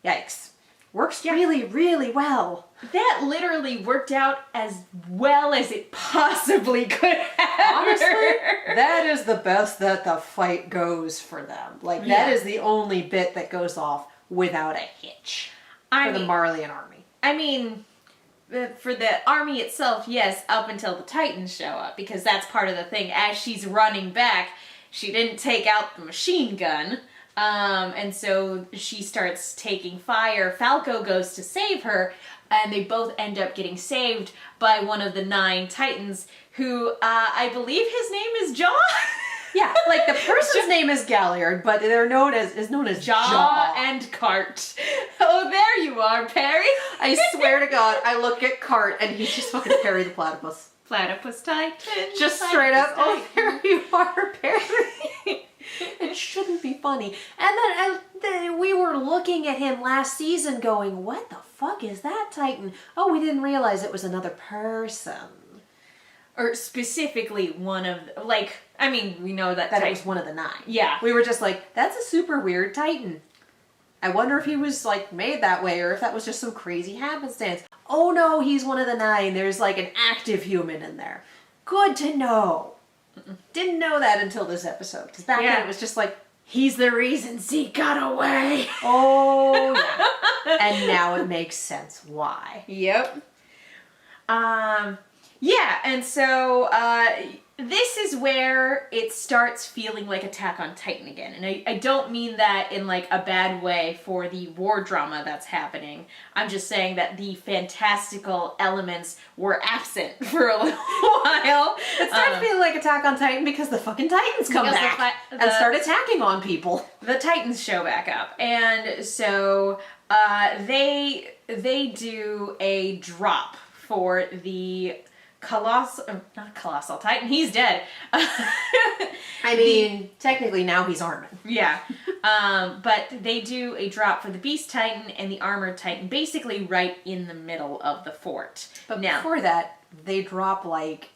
yikes. Works really, really well. That literally worked out as well as it possibly could have. Honestly, that is the best that the fight goes for them. Like, that Yeah. is the only bit that goes off without a hitch for the Marleyan army. I mean, for the army itself, yes, up until the Titans show up, because that's part of the thing. As she's running back, she didn't take out the machine gun, and so she starts taking fire. Falco goes to save her, and they both end up getting saved by one of the 9 Titans, who I believe his name is Jaw. Yeah, like the person's name is Galliard, but they're known as Jaw and Cart. Oh, there you are, Perry. I swear to God, I look at Cart and he's just fucking Perry the Platypus. Platypus Titan. Just straight up, oh, there you are, Perry. It shouldn't be funny. And then we were looking at him last season going, what the fuck is that Titan? Oh, we didn't realize it was another person. Or specifically one of, like, I mean, we know that That Titan. it was one of the 9. Yeah. We were just like, that's a super weird Titan. I wonder if he was, like, made that way or if that was just some crazy happenstance. Oh no, he's one of the 9. There's, like, an active human in there. Good to know. Didn't know that until this episode. Because back then it was just like, He's the reason Zeke got away. oh yeah. And now it makes sense why. Yep. Yeah, and so this is where it starts feeling like Attack on Titan again. And I don't mean that in like a bad way for the war drama that's happening. I'm just saying that the fantastical elements were absent for a little while. It starts feeling like Attack on Titan because the fucking Titans come Because back the and start attacking on people. The Titans show back up, and so they do a drop for the not Colossal Titan, he's dead. I mean, technically now he's Armin. Yeah. But they do a drop for the Beast Titan and the Armored Titan, basically right in the middle of the fort. But now, before that, they drop like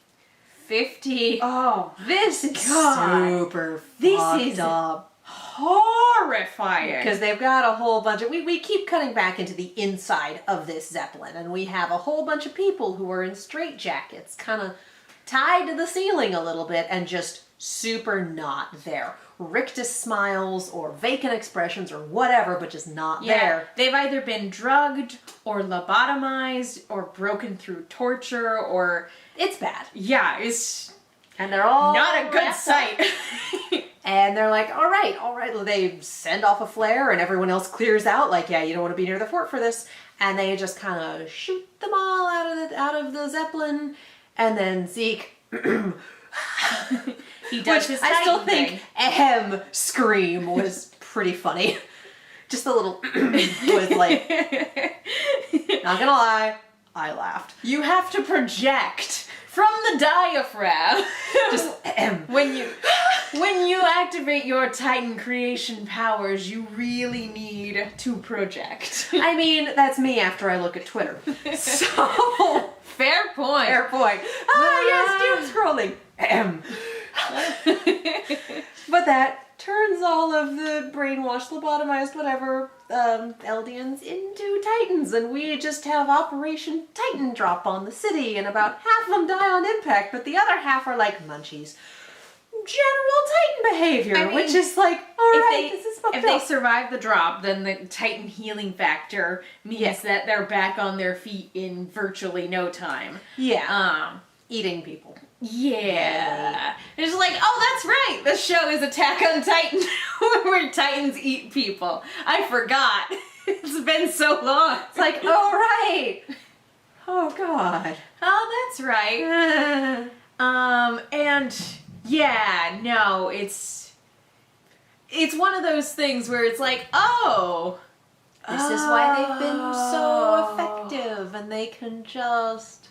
50. oh, this God. Super This fucked is up. horrifying. Because they've got a whole bunch of... We keep cutting back into the inside of this Zeppelin, and we have a whole bunch of people who are in straitjackets, kind of tied to the ceiling a little bit, and just super not there. Rictus smiles, or vacant expressions, or whatever, but just not there. They've either been drugged, or lobotomized, or broken through torture, or... It's bad. Yeah, it's And they're all... not a good wrapped up. sight. And they're like, all right. They send off a flare and everyone else clears out. Like, yeah, you don't want to be near the fort for this. And they just kind of shoot them all out of the Zeppelin. And then Zeke, He does which his I still Titan think thing. ahem scream was pretty funny. Just a little was like, not gonna lie, I laughed. You have to project from the diaphragm. Just when you activate your Titan creation powers, you really need to project. I mean, that's me after I look at Twitter. So Fair point. fair point. Yes, doom scrolling. But that turns all of the brainwashed, lobotomized, whatever, Eldians into Titans, and we just have Operation Titan drop on the city, and about half of them die on impact, but the other half are like munchies. General Titan behavior, I mean, which is like, alright, this is fucked if they up. survive the drop, then the Titan healing factor means that they're back on their feet in virtually no time. Yeah. Eating people. Yeah. It's like, oh, that's right. The show is Attack on Titan, where Titans eat people. I forgot. It's been so long. It's like, oh, right. Oh, God. Oh, that's right. And yeah, no, it's one of those things where it's like, oh, This is why they've been so effective, and they can just...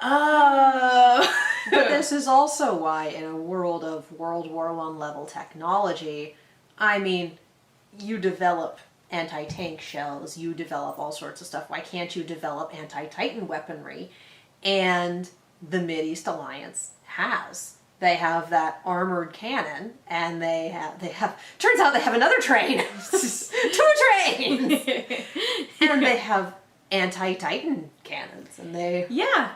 oh. But this is also why, in a world of World War I level technology, I mean, you develop anti-tank shells, you develop all sorts of stuff. Why can't you develop anti-Titan weaponry? And the Mideast Alliance has. They have that armored cannon, and they have. Turns out they have another train, 2 trains, and they have anti-Titan cannons, and they. Yeah.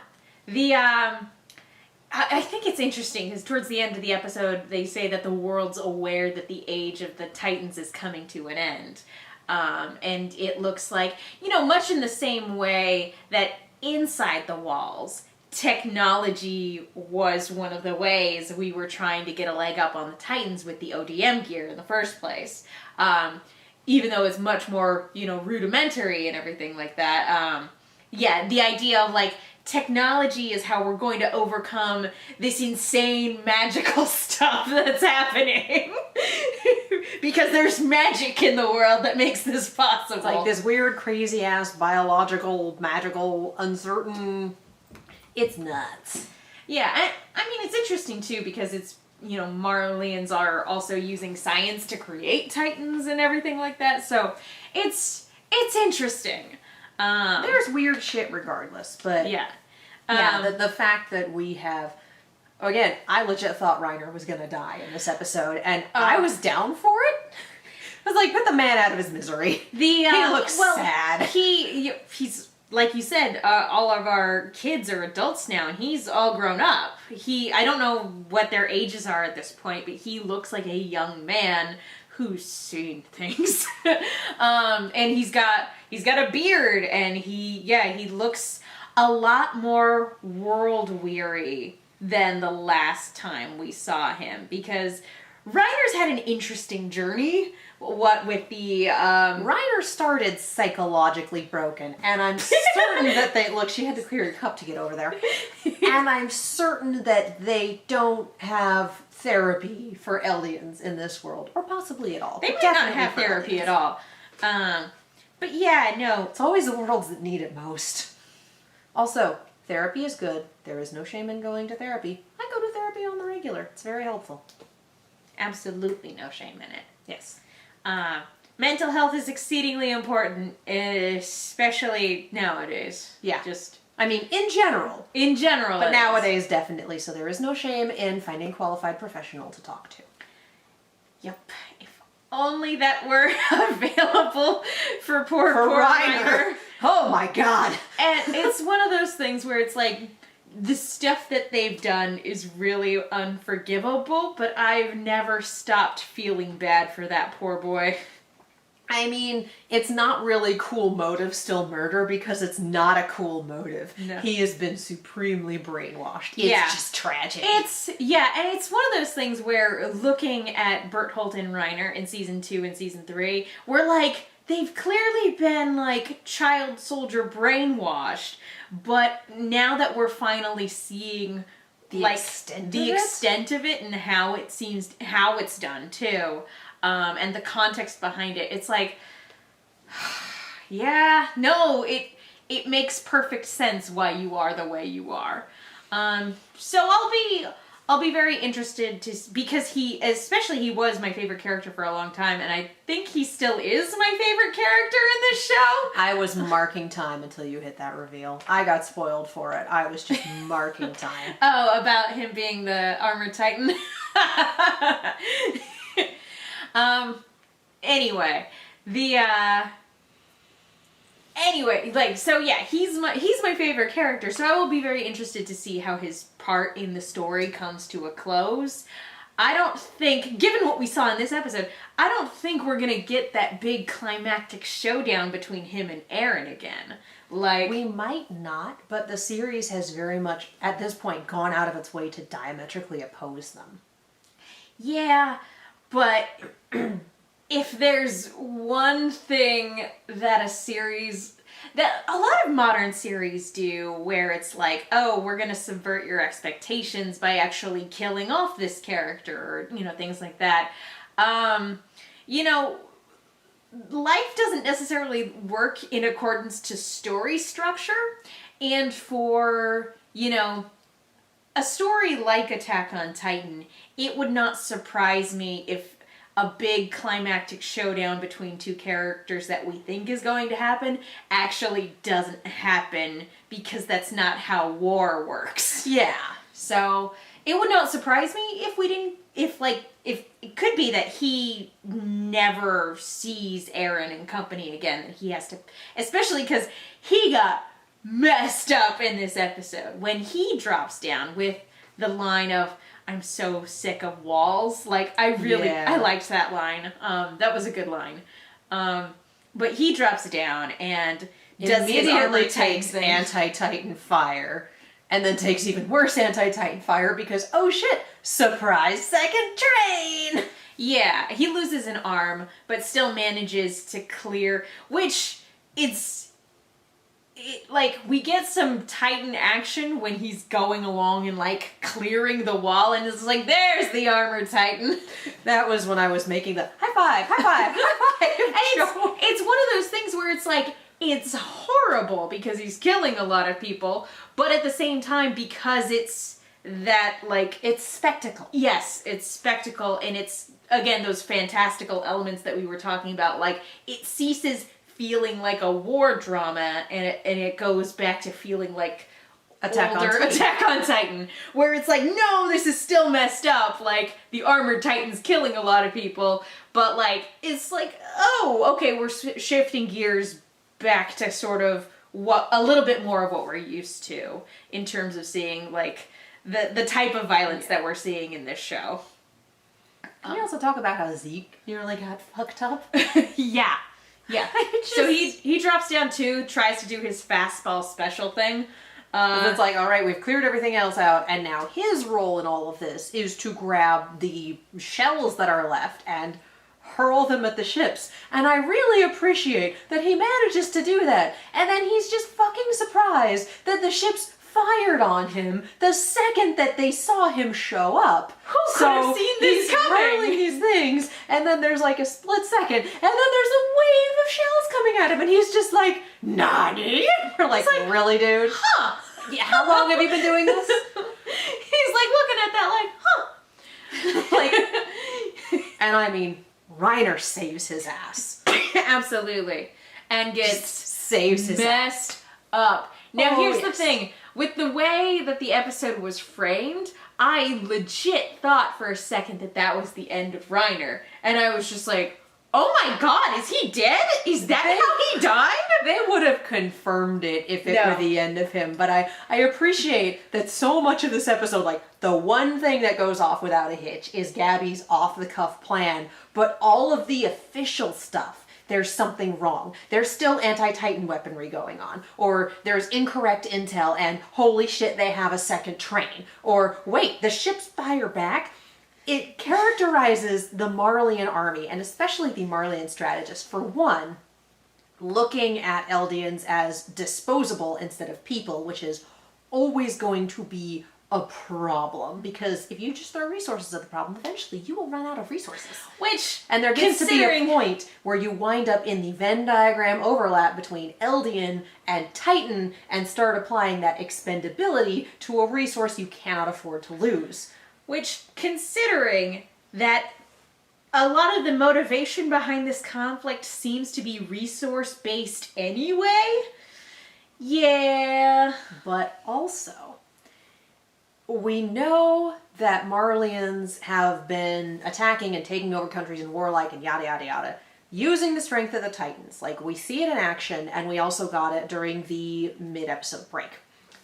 I think it's interesting because towards the end of the episode, they say that the world's aware that the age of the Titans is coming to an end. And it looks like, much in the same way that inside the walls, technology was one of the ways we were trying to get a leg up on the Titans with the ODM gear in the first place. Even though it's much more, rudimentary and everything like that. Yeah, the idea of like, technology is how we're going to overcome this insane magical stuff that's happening. Because there's magic in the world that makes this possible. It's like this weird, crazy-ass, biological, magical, uncertain... It's nuts. Yeah, I mean, it's interesting, too, because it's, Marlians are also using science to create Titans and everything like that, so it's interesting. There's weird shit regardless, but... Yeah. The fact that we have... Again, I legit thought Reiner was gonna die in this episode, and I was down for it. I was like, put the man out of his misery. He looks sad. He's... Like you said, all of our kids are adults now, and he's all grown up. I don't know what their ages are at this point, but he looks like a young man who's seen things. And he's got a beard, and he looks a lot more world weary than the last time we saw him, because Reiner's had an interesting journey. What with the Reiner started psychologically broken, and I'm certain that she had to clear your cup to get over there, and I'm certain that they don't have therapy for Eldians in this world, or possibly at all. They might not have therapy at all. But yeah, no. It's always the worlds that need it most. Also, therapy is good. There is no shame in going to therapy. I go to therapy on the regular. It's very helpful. Absolutely no shame in it. Yes. Mental health is exceedingly important, especially nowadays. Yeah. In general. In general. But nowadays, definitely. So there is no shame in finding a qualified professional to talk to. Yep. If only that were available for poor Reiner. Oh my God. And it's one of those things where it's like, the stuff that they've done is really unforgivable, but I've never stopped feeling bad for that poor boy. I mean, it's not really cool motive, still murder, because it's not a cool motive. No. He has been supremely brainwashed. It's just tragic. And it's one of those things where looking at Bertholdt and Reiner in season 2 and season 3, we're like, they've clearly been like child soldier brainwashed, but now that we're finally seeing the extent of it and how it's done too, and the context behind it, it's like, yeah, no, it makes perfect sense why you are the way you are. So I'll be very interested because he was my favorite character for a long time, and I think he still is my favorite character in this show. I was marking time until you hit that reveal. I got spoiled for it. I was just marking time. Oh, about him being the armored titan. Anyway, so yeah, he's my favorite character, so I will be very interested to see how his part in the story comes to a close. I don't think, given what we saw in this episode, I don't think we're gonna get that big climactic showdown between him and Eren again. Like, we might not, but the series has very much, at this point, gone out of its way to diametrically oppose them. yeah, but if there's one thing that a lot of modern series do, where it's like, oh, we're gonna subvert your expectations by actually killing off this character, or, things like that. Life doesn't necessarily work in accordance to story structure, and for, a story like Attack on Titan, it would not surprise me if a big climactic showdown between two characters that we think is going to happen actually doesn't happen, because that's not how war works. Yeah. So it would not surprise me if if it could be that he never sees Eren and company again, that he has to, especially because he got messed up in this episode when he drops down with the line of, "I'm so sick of walls." Like, I liked that line. That was a good line. But he drops down and does his armor immediately titan takes thing. anti-Titan fire, and then takes even worse anti-Titan fire because, oh shit, surprise second train! Yeah, he loses an arm, but still manages to clear, which we get some Titan action when he's going along and, clearing the wall, and it's like, there's the armored Titan. That was when I was making the high five, And it's one of those things where it's like, it's horrible because he's killing a lot of people, but at the same time, because it's that, it's spectacle. yes, it's spectacle, and it's, again, those fantastical elements that we were talking about, it ceases feeling like a war drama, and it goes back to feeling like Attack on Titan, where it's like, no, this is still messed up, the armored Titan's killing a lot of people, but it's like, oh, okay, we're shifting gears back to sort of a little bit more of what we're used to in terms of seeing the type of violence that we're seeing in this show. Can we also talk about how Zeke nearly got fucked up? Yeah. So he drops down too, tries to do his fastball special thing. It's like, all right, we've cleared everything else out, and now his role in all of this is to grab the shells that are left and hurl them at the ships. And I really appreciate that he manages to do that. And then he's just fucking surprised that the ships fired on him the second that they saw him show up. Who could have seen this he's coming? hurling these things, and then there's a split second, and then there's a wave of shells coming at him, and he's just like, "Nani?" We're like, really, dude? Huh. Yeah, how long have you been doing this? He's looking at that huh. And I mean, Reiner saves his ass. Absolutely. And gets Saves his ass. messed up. Now, Oh, here's the yes. thing. With the way that the episode was framed, I legit thought for a second that was the end of Reiner. And I was just like, oh my god, is he dead? Is that how he died? They would have confirmed it if it were the end of him, but I appreciate that so much of this episode, the one thing that goes off without a hitch is Gabby's off-the-cuff plan, but all of the official stuff, there's something wrong. There's still anti-Titan weaponry going on, or there's incorrect intel and holy shit, they have a second train, or wait, the ships fire back. It characterizes the Marleyan army, and especially the Marleyan strategist, for one, looking at Eldians as disposable instead of people, which is always going to be a problem, because if you just throw resources at the problem, eventually you will run out of resources. Which, And there gets to be a considering- point where you wind up in the Venn diagram overlap between Eldian and Titan and start applying that expendability to a resource you cannot afford to lose. Which, considering that a lot of the motivation behind this conflict seems to be resource-based anyway, yeah. But also, we know that Marlians have been attacking and taking over countries in warlike and yada yada yada, using the strength of the Titans. Like, we see it in action, and we also got it during the mid-episode break.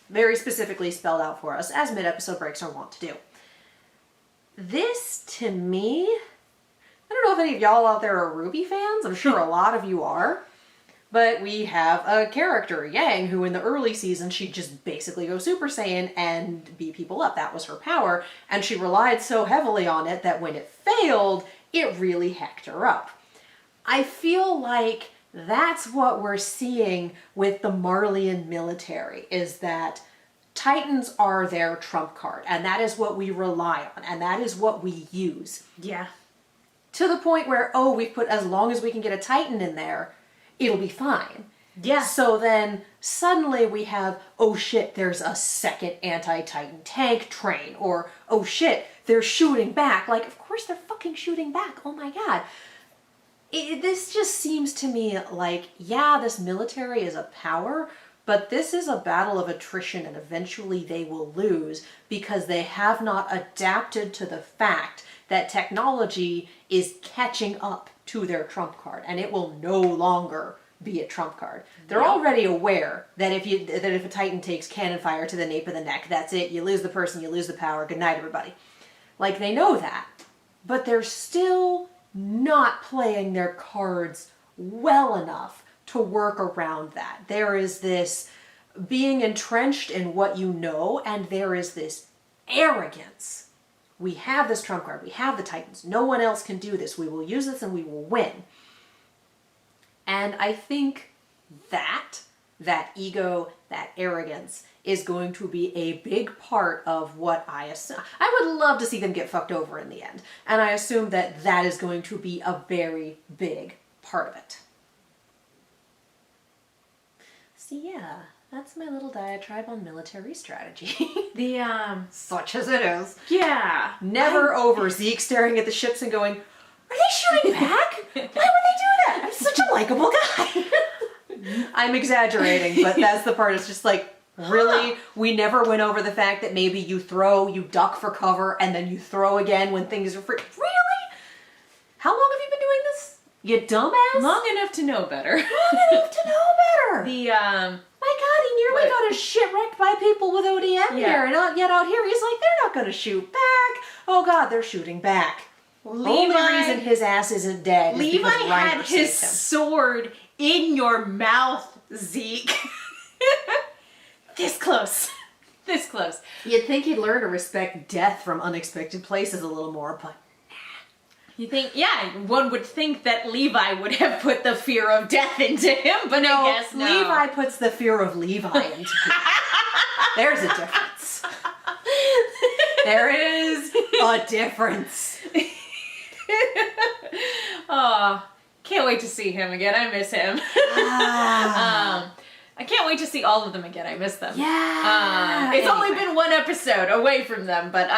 Very specifically spelled out for us, as mid-episode breaks are wont to do. This, to me, I don't know if any of y'all out there are RWBY fans. I'm sure a lot of you are. But we have a character, Yang, who in the early seasons, she'd just basically go Super Saiyan and beat people up. That was her power. And she relied so heavily on it that when it failed, it really hecked her up. I feel like that's what we're seeing with the Marlian military, is that Titans are their trump card. And that is what we rely on. And that is what we use. Yeah. To the point where, oh, we put, as long as we can get a Titan in there, it'll be fine. Yeah. So then suddenly we have, oh shit, there's a second anti-Titan tank train. Or, oh shit, they're shooting back. Like, of course they're fucking shooting back. Oh my god. This just seems to me like, yeah, this military is a power, but this is a battle of attrition, and eventually they will lose because they have not adapted to the fact that technology is catching up to their trump card, and it will no longer be a trump card. They're already aware that if a Titan takes cannon fire to the nape of the neck, that's it. You lose the person, you lose the power. Good night, everybody. Like, they know that, but they're still not playing their cards well enough to work around that. There is this being entrenched in what you know, and there is this arrogance. We have this trump card. We have the Titans. No one else can do this. We will use this and we will win. And I think that ego, that arrogance is going to be a big part of what I assume. I would love to see them get fucked over in the end. And I assume that that is going to be a very big part of it. So yeah, that's my little diatribe on military strategy. Such as it is. Yeah. Never over Zeke staring at the ships and going, are they shooting back? Why would they do that? I'm such a likable guy. I'm exaggerating, but that's the part. It's just like, really? We never went over the fact that maybe you duck for cover, and then you throw again when things are free. Really? How long have you been doing this? You dumbass? Long enough to know better. Long enough to know better. My God, he nearly got his shit wrecked by people with ODM here, and yet out here he's like, they're not going to shoot back. Oh God, they're shooting back. Only reason his ass isn't dead is Levi because Reiner had his saved him. sword in your mouth, Zeke. This close. This close. You'd think he'd learn to respect death from unexpected places a little more, but You think, yeah, one would think that Levi would have put the fear of death into him, but no, I guess no. Levi puts the fear of Levi into people. There's a difference. There is a difference. Oh, can't wait to see him again. I miss him. I can't wait to see all of them again. I miss them. Yeah. It's only been one episode away from them, but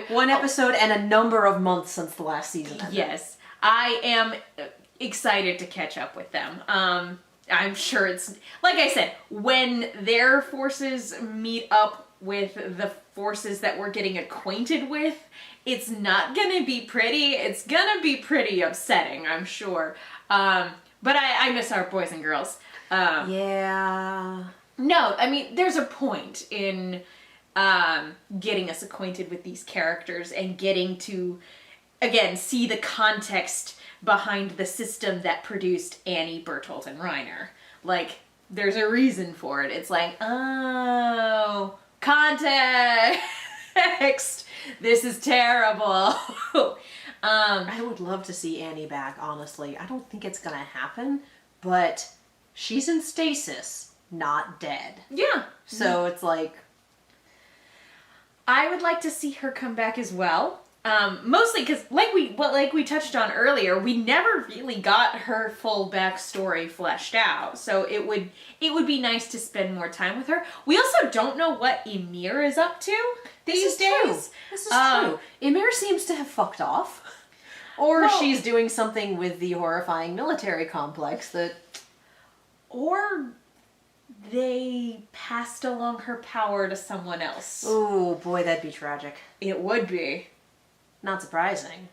one episode and a number of months since the last season ended. Yes, I am excited to catch up with them. I'm sure it's, like I said, when their forces meet up with the forces that we're getting acquainted with, it's not gonna be pretty. It's gonna be pretty upsetting, I'm sure. But I miss our boys and girls. Yeah. No, I mean, there's a point in getting us acquainted with these characters and getting to, again, see the context behind the system that produced Annie, Bertolt, and Reiner. Like, there's a reason for it. It's like, oh, context! This is terrible. I would love to see Annie back, honestly. I don't think it's gonna happen, but she's in stasis, not dead. Yeah. So it's like, I would like to see her come back as well. Mostly because, like we touched on earlier, we never really got her full backstory fleshed out. So it would be nice to spend more time with her. We also don't know what Ymir is up to these days. This is true. Ymir seems to have fucked off. Or Well- she's doing something with the horrifying military complex that... Or they passed along her power to someone else. Oh boy, that'd be tragic. It would be. Not surprising,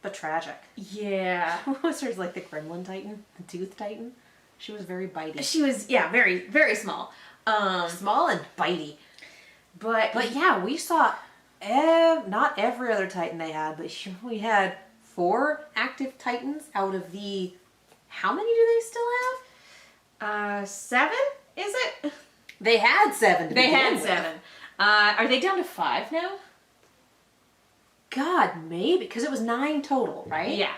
but tragic. Yeah. What was hers, like the Gremlin Titan? The Tooth Titan? She was very bitey. She was, yeah, very, very small. Small and bitey. But But yeah, we saw not every other Titan they had, but we had 4 active Titans out of the... How many do they still have? 7, is it? They had 7 to They begin had with. 7. Are they down to 5 now? God, maybe. Because it was 9 total, right? Yeah.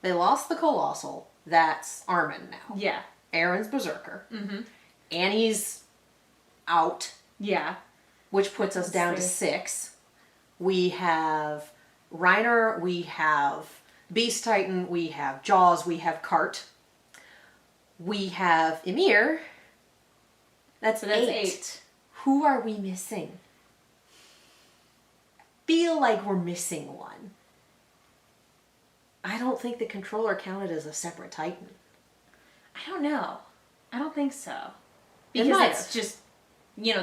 They lost the Colossal. That's Armin now. Yeah. Aaron's Berserker. Mm-hmm. Annie's out, Yeah. which puts us down to see. 6. We have Reiner, we have Beast Titan, we have Jaws, we have Cart. We have Ymir. That's, So that's 8. 8. Who are we missing? Feel like we're missing one. I don't think the controller counted as a separate Titan. I don't know. I don't think so. It Because might that's have. just,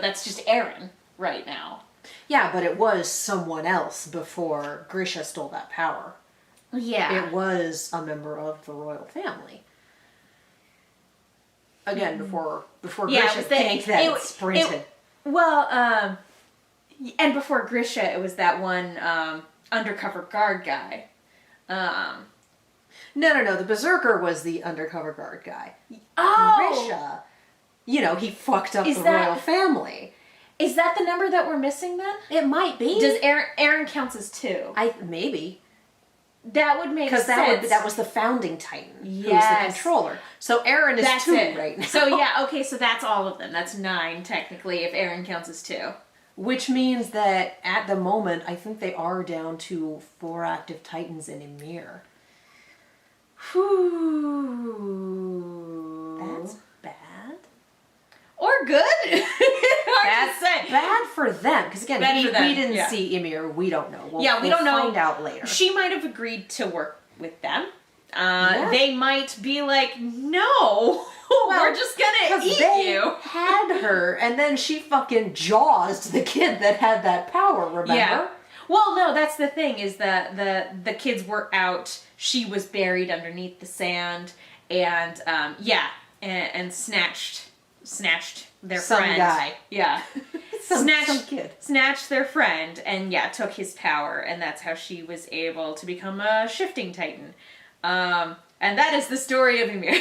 that's just Aaron right now. Yeah, but it was someone else before Grisha stole that power. Yeah. It was a member of the royal family. Again, before Yeah, it Grisha was tanked that and sprinted. Well, and before Grisha, it was that one undercover guard guy. No. The Berserker was the undercover guard guy. Oh! Grisha, he fucked up Is the that- royal family. Is that the number that we're missing then? It might be. Does Aaron counts as 2? Maybe. That would make Because sense. that was the founding Titan, who's the Yes. controller. So Aaron is That's 2 it. right now. So yeah, okay, so that's all of them. That's 9 technically if Aaron counts as 2. Which means that at the moment, I think they are down to 4 active Titans in Ymir. Whew. That's bad. Or good. Hard That's to say. bad for them. Because again, Bad for them, we didn't yeah. see Ymir. We don't know. We don't know. We'll find out later. She might have agreed to work with them. Yeah. They might be like, no, we're just gonna Because eat they you. had her, and then she fucking jaws the kid that had that power, remember? Yeah. Well, no, that's the thing is that the kids were out. She was buried underneath the sand, and and snatched their Some friend. guy. Yeah. Some kid. Snatched their friend and took his power, and that's how she was able to become a shifting titan. And that is the story of Ymir.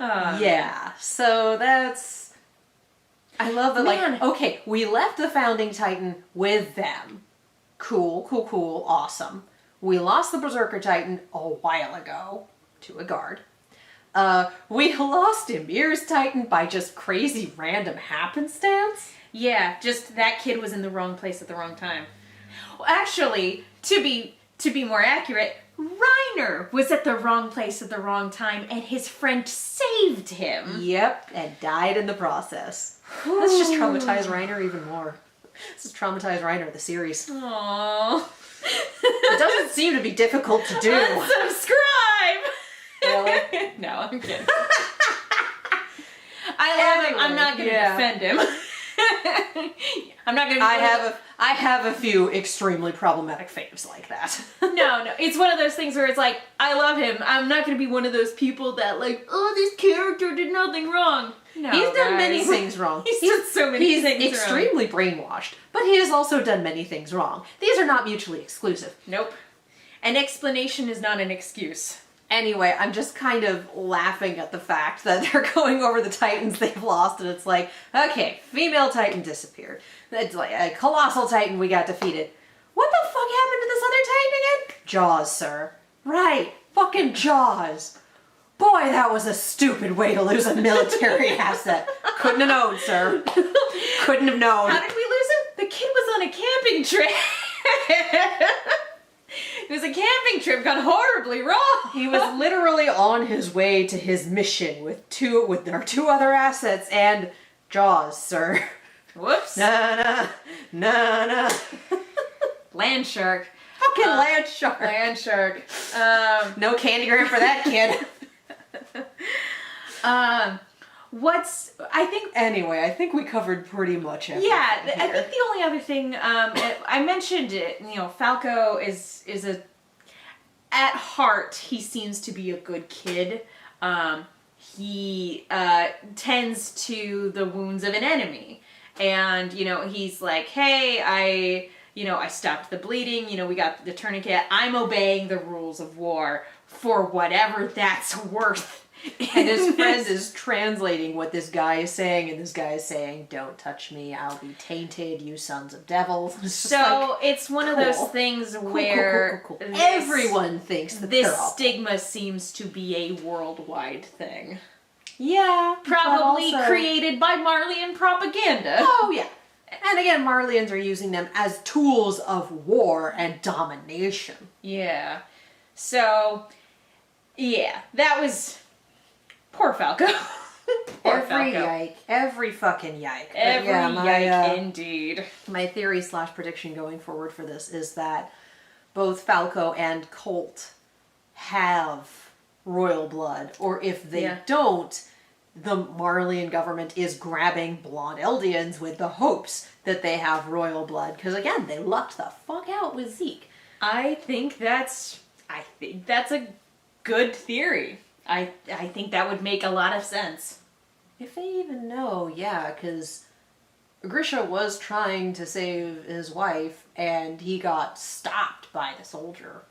Yeah. So that's... I love that, Man. like, okay, we left the founding Titan with them. Cool, awesome. We lost the Berserker Titan a while ago to a guard. We lost Ymir's Titan by just crazy random happenstance. Yeah, just that kid was in the wrong place at the wrong time. Well, actually, to be more accurate, Reiner was at the wrong place at the wrong time, and his friend saved him. Yep, and died in the process. Let's just traumatize Reiner even more. Let's just traumatize Reiner, the series. Aww. It doesn't seem to be difficult to do. Unsubscribe! Really? No, I'm kidding. I love him. I'm not going to defend him. I'm not going to. I have a few extremely problematic faves like that. No. It's one of those things where it's like, I love him. I'm not going to be one of those people that like, oh, this character did nothing wrong. No, He's done guys. many things wrong. He's done so many things He's extremely brainwashed, but he has also done many things wrong. These are not mutually exclusive. Nope. An explanation is not an excuse. Anyway, I'm just kind of laughing at the fact that they're going over the Titans they've lost, and it's like, okay, female Titan disappeared. It's like a colossal Titan we got defeated. What the fuck happened to this other Titan again? Jaws, sir. Right, fucking Jaws. Boy, that was a stupid way to lose a military asset. Couldn't have known, sir. Couldn't have known. How did we lose him? The kid was on a camping trip. It was a camping trip gone horribly wrong. He was literally on his way to his mission with our two other assets and Jaws, sir. Whoops. Na na. Land shark. Fucking land shark. Land shark. No candygram for that kid. Anyway, I think we covered pretty much everything. Yeah, I here. think the only other thing I mentioned it. Falco is at heart he seems to be a good kid. He tends to the wounds of an enemy, and he's like, hey, I stopped the bleeding. We got the tourniquet. I'm obeying the rules of war for whatever that's worth. And his friend is translating what this guy is saying, and this guy is saying, don't touch me, I'll be tainted, you sons of devils. So it's one of those things where cool. Everyone thinks that this they're awful. stigma seems to be a worldwide thing. Yeah. Probably but also, created by Marleyan propaganda. Oh, yeah. And again, Marleyans are using them as tools of war and domination. Yeah. So, yeah, that was... Poor Falco. Poor Every Falco. yike. Every fucking yike. But Every yeah, yike, indeed. My theory / prediction going forward for this is that both Falco and Colt have royal blood, or if they don't, the Marleyan government is grabbing blonde Eldians with the hopes that they have royal blood, because again, they lucked the fuck out with Zeke. I think that's a good theory. I think that would make a lot of sense. If they even know, yeah, because Grisha was trying to save his wife, and he got stopped by the soldier,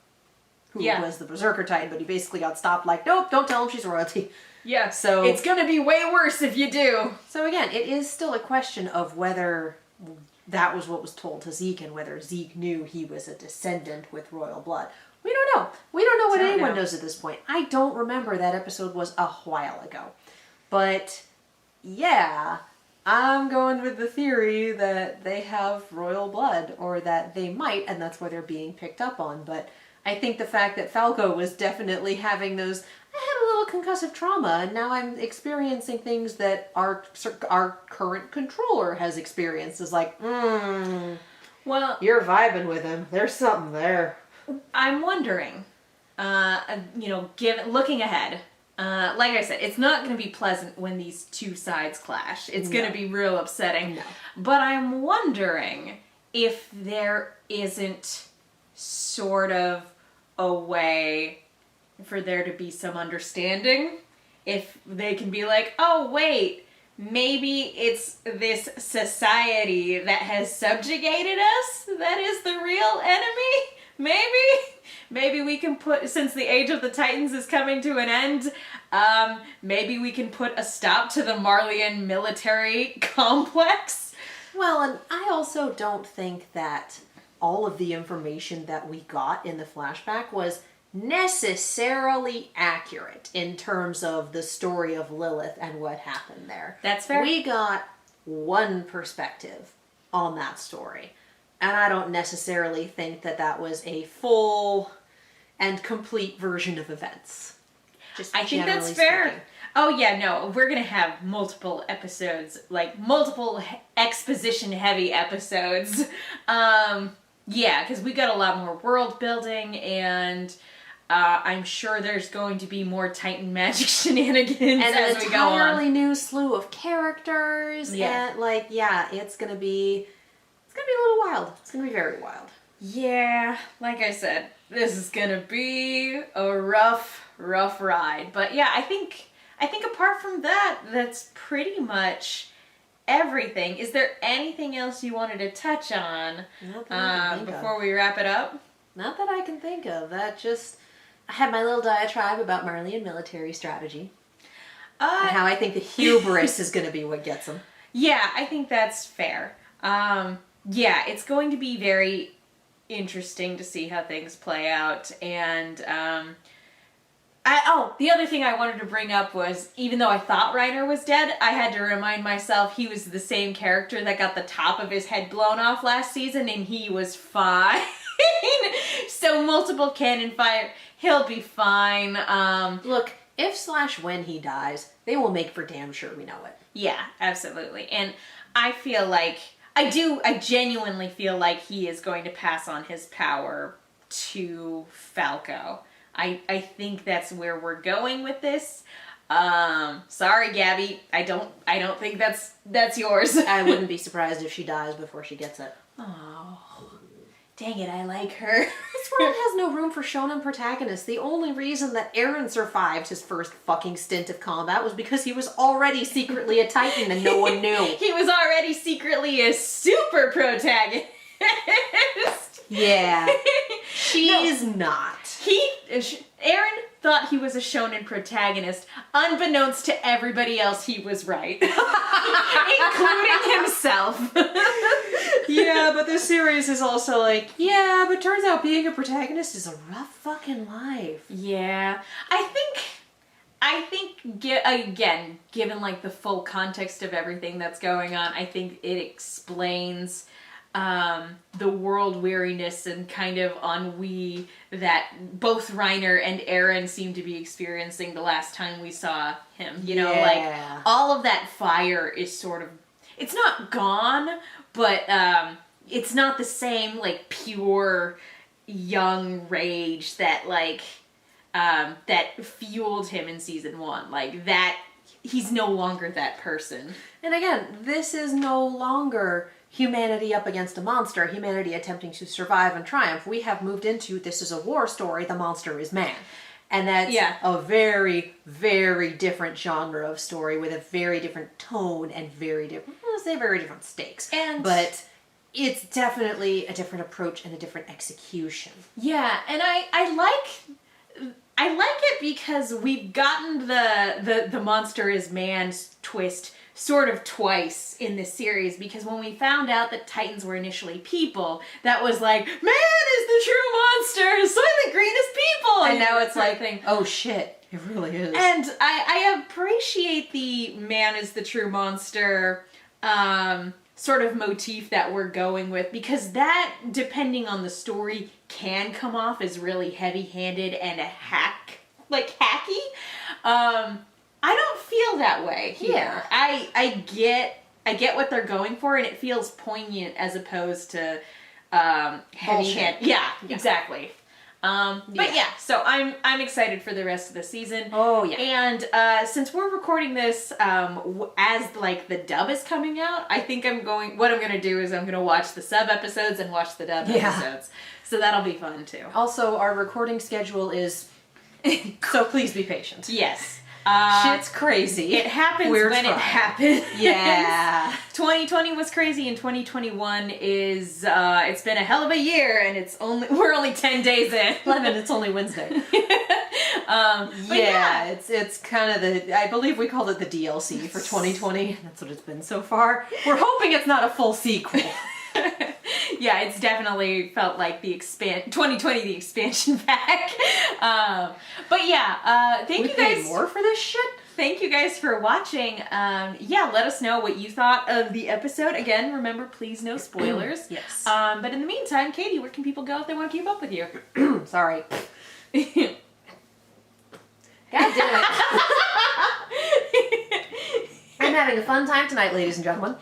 who was the Berserker Titan, but he basically got stopped like, nope, don't tell him she's royalty. Yeah, so it's gonna be way worse if you do. So again, it is still a question of whether that was what was told to Zeke, and whether Zeke knew he was a descendant with royal blood. We don't know. We don't know what anyone knows at this point. I don't remember. That episode was a while ago. But, yeah, I'm going with the theory that they have royal blood, or that they might, and that's why they're being picked up on. But I think the fact that Falco was definitely having those, I had a little concussive trauma, and now I'm experiencing things that our current controller has experienced, is like, well, you're vibing with him. There's something there. I'm wondering, looking ahead, like I said, it's not going to be pleasant when these two sides clash. It's going to be real upsetting. No. But I'm wondering if there isn't sort of a way for there to be some understanding. If they can be like, oh, wait, maybe it's this society that has subjugated us that is the real enemy? Maybe we can put, since the Age of the Titans is coming to an end, maybe we can put a stop to the Marleyan military complex. Well, and I also don't think that all of the information that we got in the flashback was necessarily accurate in terms of the story of Lilith and what happened there. That's fair. We got one perspective on that story. And I don't necessarily think that that was a full and complete version of events. I think that's fair. Speaking. Oh yeah, no, we're gonna have multiple episodes, like multiple exposition-heavy episodes. Yeah, because we got a lot more world building, and I'm sure there's going to be more Titan magic shenanigans and as we go on. An entirely new slew of characters. Yeah, and it's gonna be. It's going to be a little wild. It's going to be very wild. Yeah, like I said, this is going to be a rough ride. But yeah, I think apart from that, that's pretty much everything. Is there anything else you wanted to touch on before we wrap it up? Not that I can think of. I had my little diatribe about Marleyan military strategy. And how I think the hubris is going to be what gets them. Yeah, I think that's fair. Yeah, it's going to be very interesting to see how things play out, and The other thing I wanted to bring up was, even though I thought Reiner was dead, I had to remind myself he was the same character that got the top of his head blown off last season, and he was fine. So multiple cannon fire, he'll be fine. Look, if/when he dies, they will make for damn sure we know it. Yeah, absolutely. And I feel like, I genuinely feel like he is going to pass on his power to Falco. I think that's where we're going with this. Sorry, Gabby. I don't think that's yours. I wouldn't be surprised if she dies before she gets it. Oh, dang it, I like her. This world has no room for shonen protagonists. The only reason that Eren survived his first fucking stint of combat was because he was already secretly a Titan and no one knew. He was already secretly a super protagonist. Yeah. She's not. Eren thought he was a shonen protagonist. Unbeknownst to everybody else, he was right. Including himself. Yeah, but this series is also like, yeah, but turns out being a protagonist is a rough fucking life. Yeah. I think, again, given like the full context of everything that's going on, I think it explains the world weariness and kind of ennui that both Reiner and Eren seem to be experiencing the last time we saw him. You know, like, all of that fire is sort of, it's not gone, but it's not the same, like, pure young rage that, like, that fueled him in season 1. Like, that, he's no longer that person. And again, this is no longer humanity up against a monster, humanity attempting to survive and triumph. We have moved into, this is a war story, the monster is man. And that's a very, very different genre of story with a very different tone and very different, let's say very different stakes. But it's definitely a different approach and a different execution. Yeah, and I like it because we've gotten the monster is man's twist sort of twice in this series, because when we found out that Titans were initially people, that was like, man is the true monster, Soylent Green is people! And now it's like, oh shit, it really is. And I appreciate the man is the true monster sort of motif that we're going with, because that, depending on the story, can come off as really heavy-handed and hacky. I don't feel that way here. Yeah. I get what they're going for, and it feels poignant as opposed to heavy-handed. Yeah, exactly. But yeah, so I'm excited for the rest of the season. Oh yeah. And since we're recording this as like the dub is coming out, I think what I'm gonna do is I'm gonna watch the sub episodes and watch the dub episodes. So that'll be fun too. Also, our recording schedule is so please be patient. Yes. Shit's crazy. It happens when it happens. Yeah. 2020 was crazy, and 2021 is it's been a hell of a year, and we're only 10 days in. 11, it's only Wednesday. But yeah, it's kind of I believe we called it the DLC for 2020. That's what it's been so far. We're hoping it's not a full sequel. Yeah, it's definitely felt like 2020, the expansion pack. But yeah, thank you guys. We paid more for this shit? Thank you guys for watching. Yeah, let us know what you thought of the episode. Again, remember, please no spoilers. Yes. But in the meantime, Katie, where can people go if they want to keep up with you? Sorry. God damn it. I'm having a fun time tonight, ladies and gentlemen.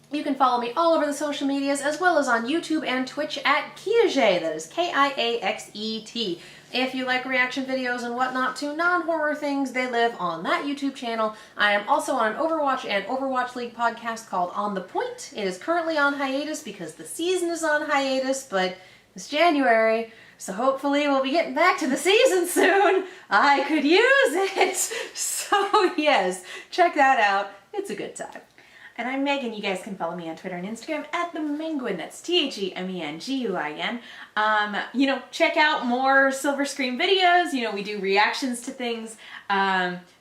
You can follow me all over the social medias, as well as on YouTube and Twitch at Kiaxet. That is Kiaxet. If you like reaction videos and whatnot to non-horror things, they live on that YouTube channel. I am also on an Overwatch and Overwatch League podcast called On The Point. It is currently on hiatus because the season is on hiatus, but it's January, so hopefully we'll be getting back to the season soon. I could use it. So yes, check that out. It's a good time. And I'm Megan. You guys can follow me on Twitter and Instagram at TheMenguin. That's TheMenguin. Check out more Silver Screen videos. We do reactions to things.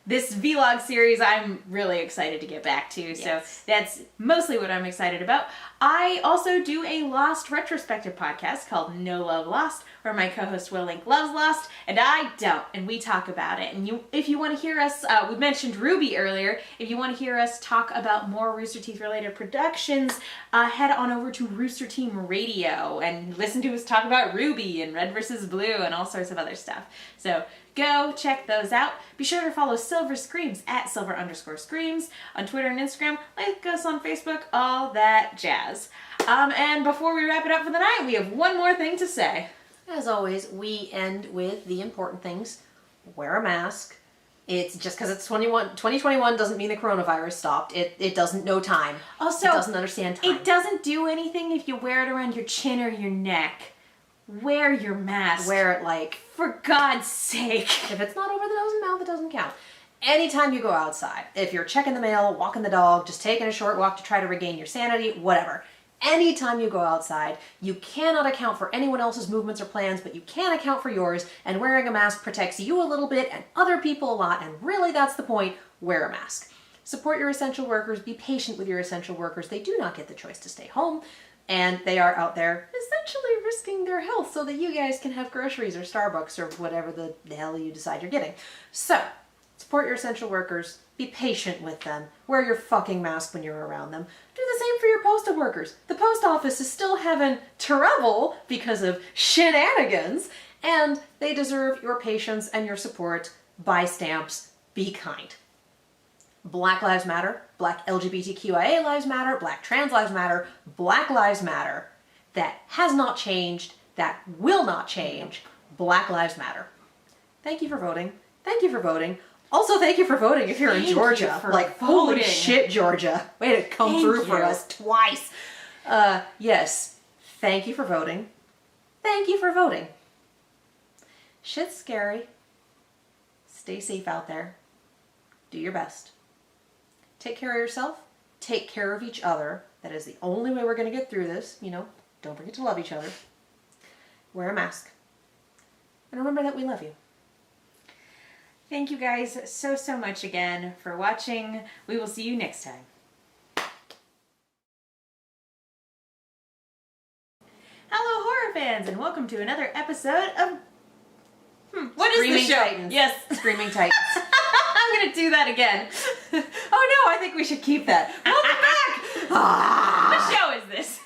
This vlog series I'm really excited to get back to, so Yes. that's mostly what I'm excited about. I also do a Lost retrospective podcast called No Love Lost, where my co-host Will Link loves Lost, and I don't, and we talk about it. And if you want to hear us, we mentioned Ruby earlier, if you want to hear us talk about more Rooster Teeth related productions, head on over to Rooster Team Radio and listen to us talk about Ruby and Red vs. Blue and all sorts of other stuff. So go check those out. Be sure to follow Silver Screams at Silver_Screams on Twitter and Instagram. Like us on Facebook, all that jazz. And before we wrap it up for the night, we have one more thing to say. As always, we end with the important things. Wear a mask. It's just because it's 2021 doesn't mean the coronavirus stopped. It doesn't know time. Also, it doesn't understand time. It doesn't do anything if you wear it around your chin or your neck. Wear your mask. Wear it For God's sake. if it's not over the nose and mouth, it doesn't count. Anytime you go outside, if you're checking the mail, walking the dog, just taking a short walk to try to regain your sanity, whatever. Anytime you go outside, you cannot account for anyone else's movements or plans, but you can account for yours, and wearing a mask protects you a little bit and other people a lot, and really that's the point. Wear a mask. Support your essential workers. Be patient with your essential workers. They do not get the choice to stay home, and they are out there essentially risking their health so that you guys can have groceries or Starbucks or whatever the hell you decide you're getting. So, support your essential workers. Be patient with them. Wear your fucking mask when you're around them. Do the same for your postal workers. The post office is still having trouble because of shenanigans, and they deserve your patience and your support. Buy stamps. Be kind. Black Lives Matter. Black LGBTQIA lives matter. Black trans lives matter. Black lives matter. That has not changed. That will not change. Black Lives Matter. Thank you for voting. Thank you for voting. Also, thank you for voting if you're in Thank Georgia. you for Holy voting. shit, Georgia. Way to come Thank through for you. us twice. Yes. Thank you for voting. Thank you for voting. Shit's scary. Stay safe out there. Do your best. Take care of yourself. Take care of each other. That is the only way we're going to get through this. Don't forget to love each other. Wear a mask. And remember that we love you. Thank you guys so much again for watching. We will see you next time. Hello, horror fans, and welcome to another episode of... What is Screaming the show? Titans. Yes. Screaming Titans. I'm going to do that again. Oh no, I think we should keep that. Welcome back! What show is this?